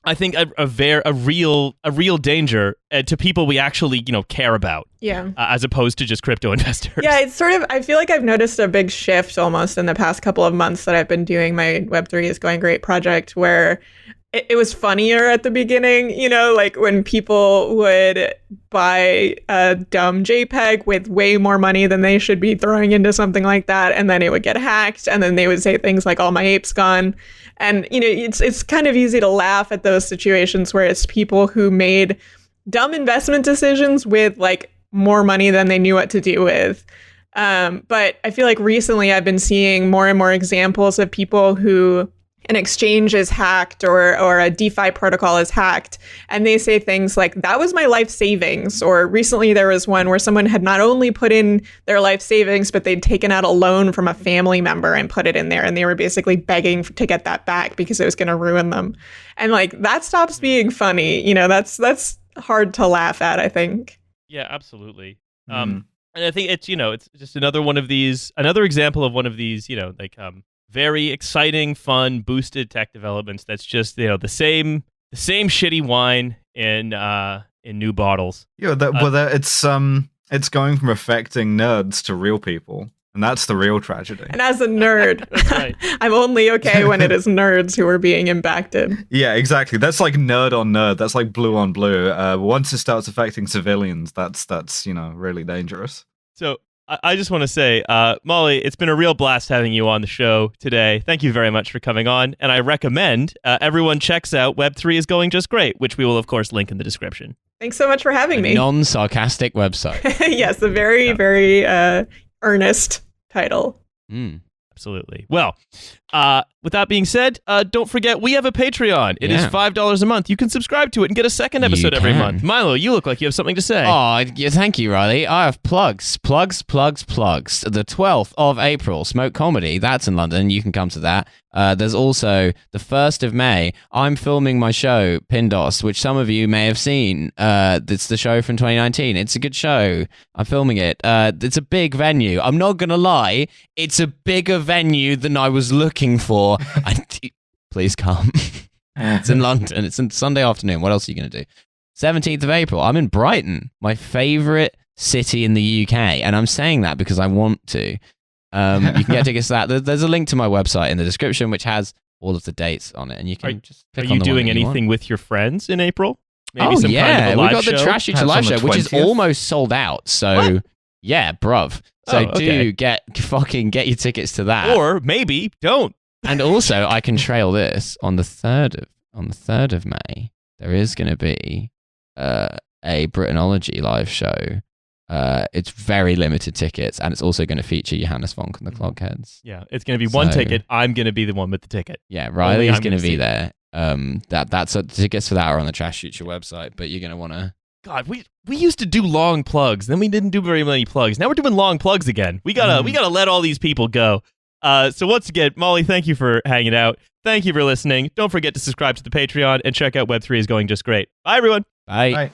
I think a real danger to people we actually care about. Yeah. As opposed to just crypto investors. Yeah, it's sort of, I feel like I've noticed a big shift almost in the past couple of months that I've been doing my Web3 is Going Great project, where it was funnier at the beginning, like when people would buy a dumb JPEG with way more money than they should be throwing into something like that, and then it would get hacked, and then they would say things like, all my ape's gone. And, it's kind of easy to laugh at those situations where it's people who made dumb investment decisions with like more money than they knew what to do with. But I feel like recently I've been seeing more and more examples of people who an exchange is hacked or a DeFi protocol is hacked, and they say things like, that was my life savings. Or recently there was one where someone had not only put in their life savings, but they'd taken out a loan from a family member and put it in there, and they were basically begging to get that back because it was going to ruin them. And like, that stops being funny. That's hard to laugh at, I think. Yeah, absolutely. And I think it's just another example of one of these, very exciting, fun, boosted tech developments that's just, the same shitty wine in new bottles. Yeah, it's going from affecting nerds to real people, and that's the real tragedy. And as a nerd, That's right. I'm only okay when it is nerds who are being impacted. Yeah, exactly. That's like nerd on nerd. That's like blue on blue. Once it starts affecting civilians, that's really dangerous. So I just want to say, Molly, it's been a real blast having you on the show today. Thank you very much for coming on. And I recommend everyone checks out Web3 is Going Just Great, which we will, of course, link in the description. Thanks so much for having me. Non-sarcastic website. Yes, a very, very earnest title. Absolutely. Well, with that being said, don't forget, we have a Patreon. It is $5 a month. You can subscribe to it and get a second episode every month. Milo, you look like you have something to say. Oh, yeah, thank you, Riley. I have plugs. The 12th of April, Smoke Comedy. That's in London. You can come to that. There's also the 1st of May. I'm filming my show, Pindos, which some of you may have seen. It's the show from 2019. It's a good show. I'm filming it. It's a big venue. I'm not going to lie. It's a bigger venue than I was looking for. Please come. It's in London. It's on Sunday afternoon. What else are you going to do? 17th of April. I'm in Brighton, my favorite city in the UK. And I'm saying that because I want to. You can get tickets to that. There's a link to my website in the description, which has all of the dates on it, and you can just pick on the one that you want. Are you doing anything with your friends in April? Maybe some kind of a live we got the show? Trashfuture live show, which is 20th? almost sold out. So, What? yeah, bruv. So okay. get your tickets to that. Or maybe don't. And also, I can trail this on the 3rd of May. There is going to be a Britanology live show. It's very limited tickets, and it's also going to feature Johannes Vonk and the Clogheads. Yeah, it's going to be one ticket. I'm going to be the one with the ticket. Yeah, Riley's I'm going to be see there. That's the tickets for that are on the Trashfuture website, but you're going to want to. God, we used to do long plugs, then we didn't do very many plugs. Now we're doing long plugs again. We gotta let all these people go. So once again, Molly, thank you for hanging out. Thank you for listening. Don't forget to subscribe to the Patreon and check out Web3 is Going Just Great. Bye, everyone. Bye.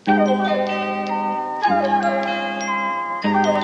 Bye.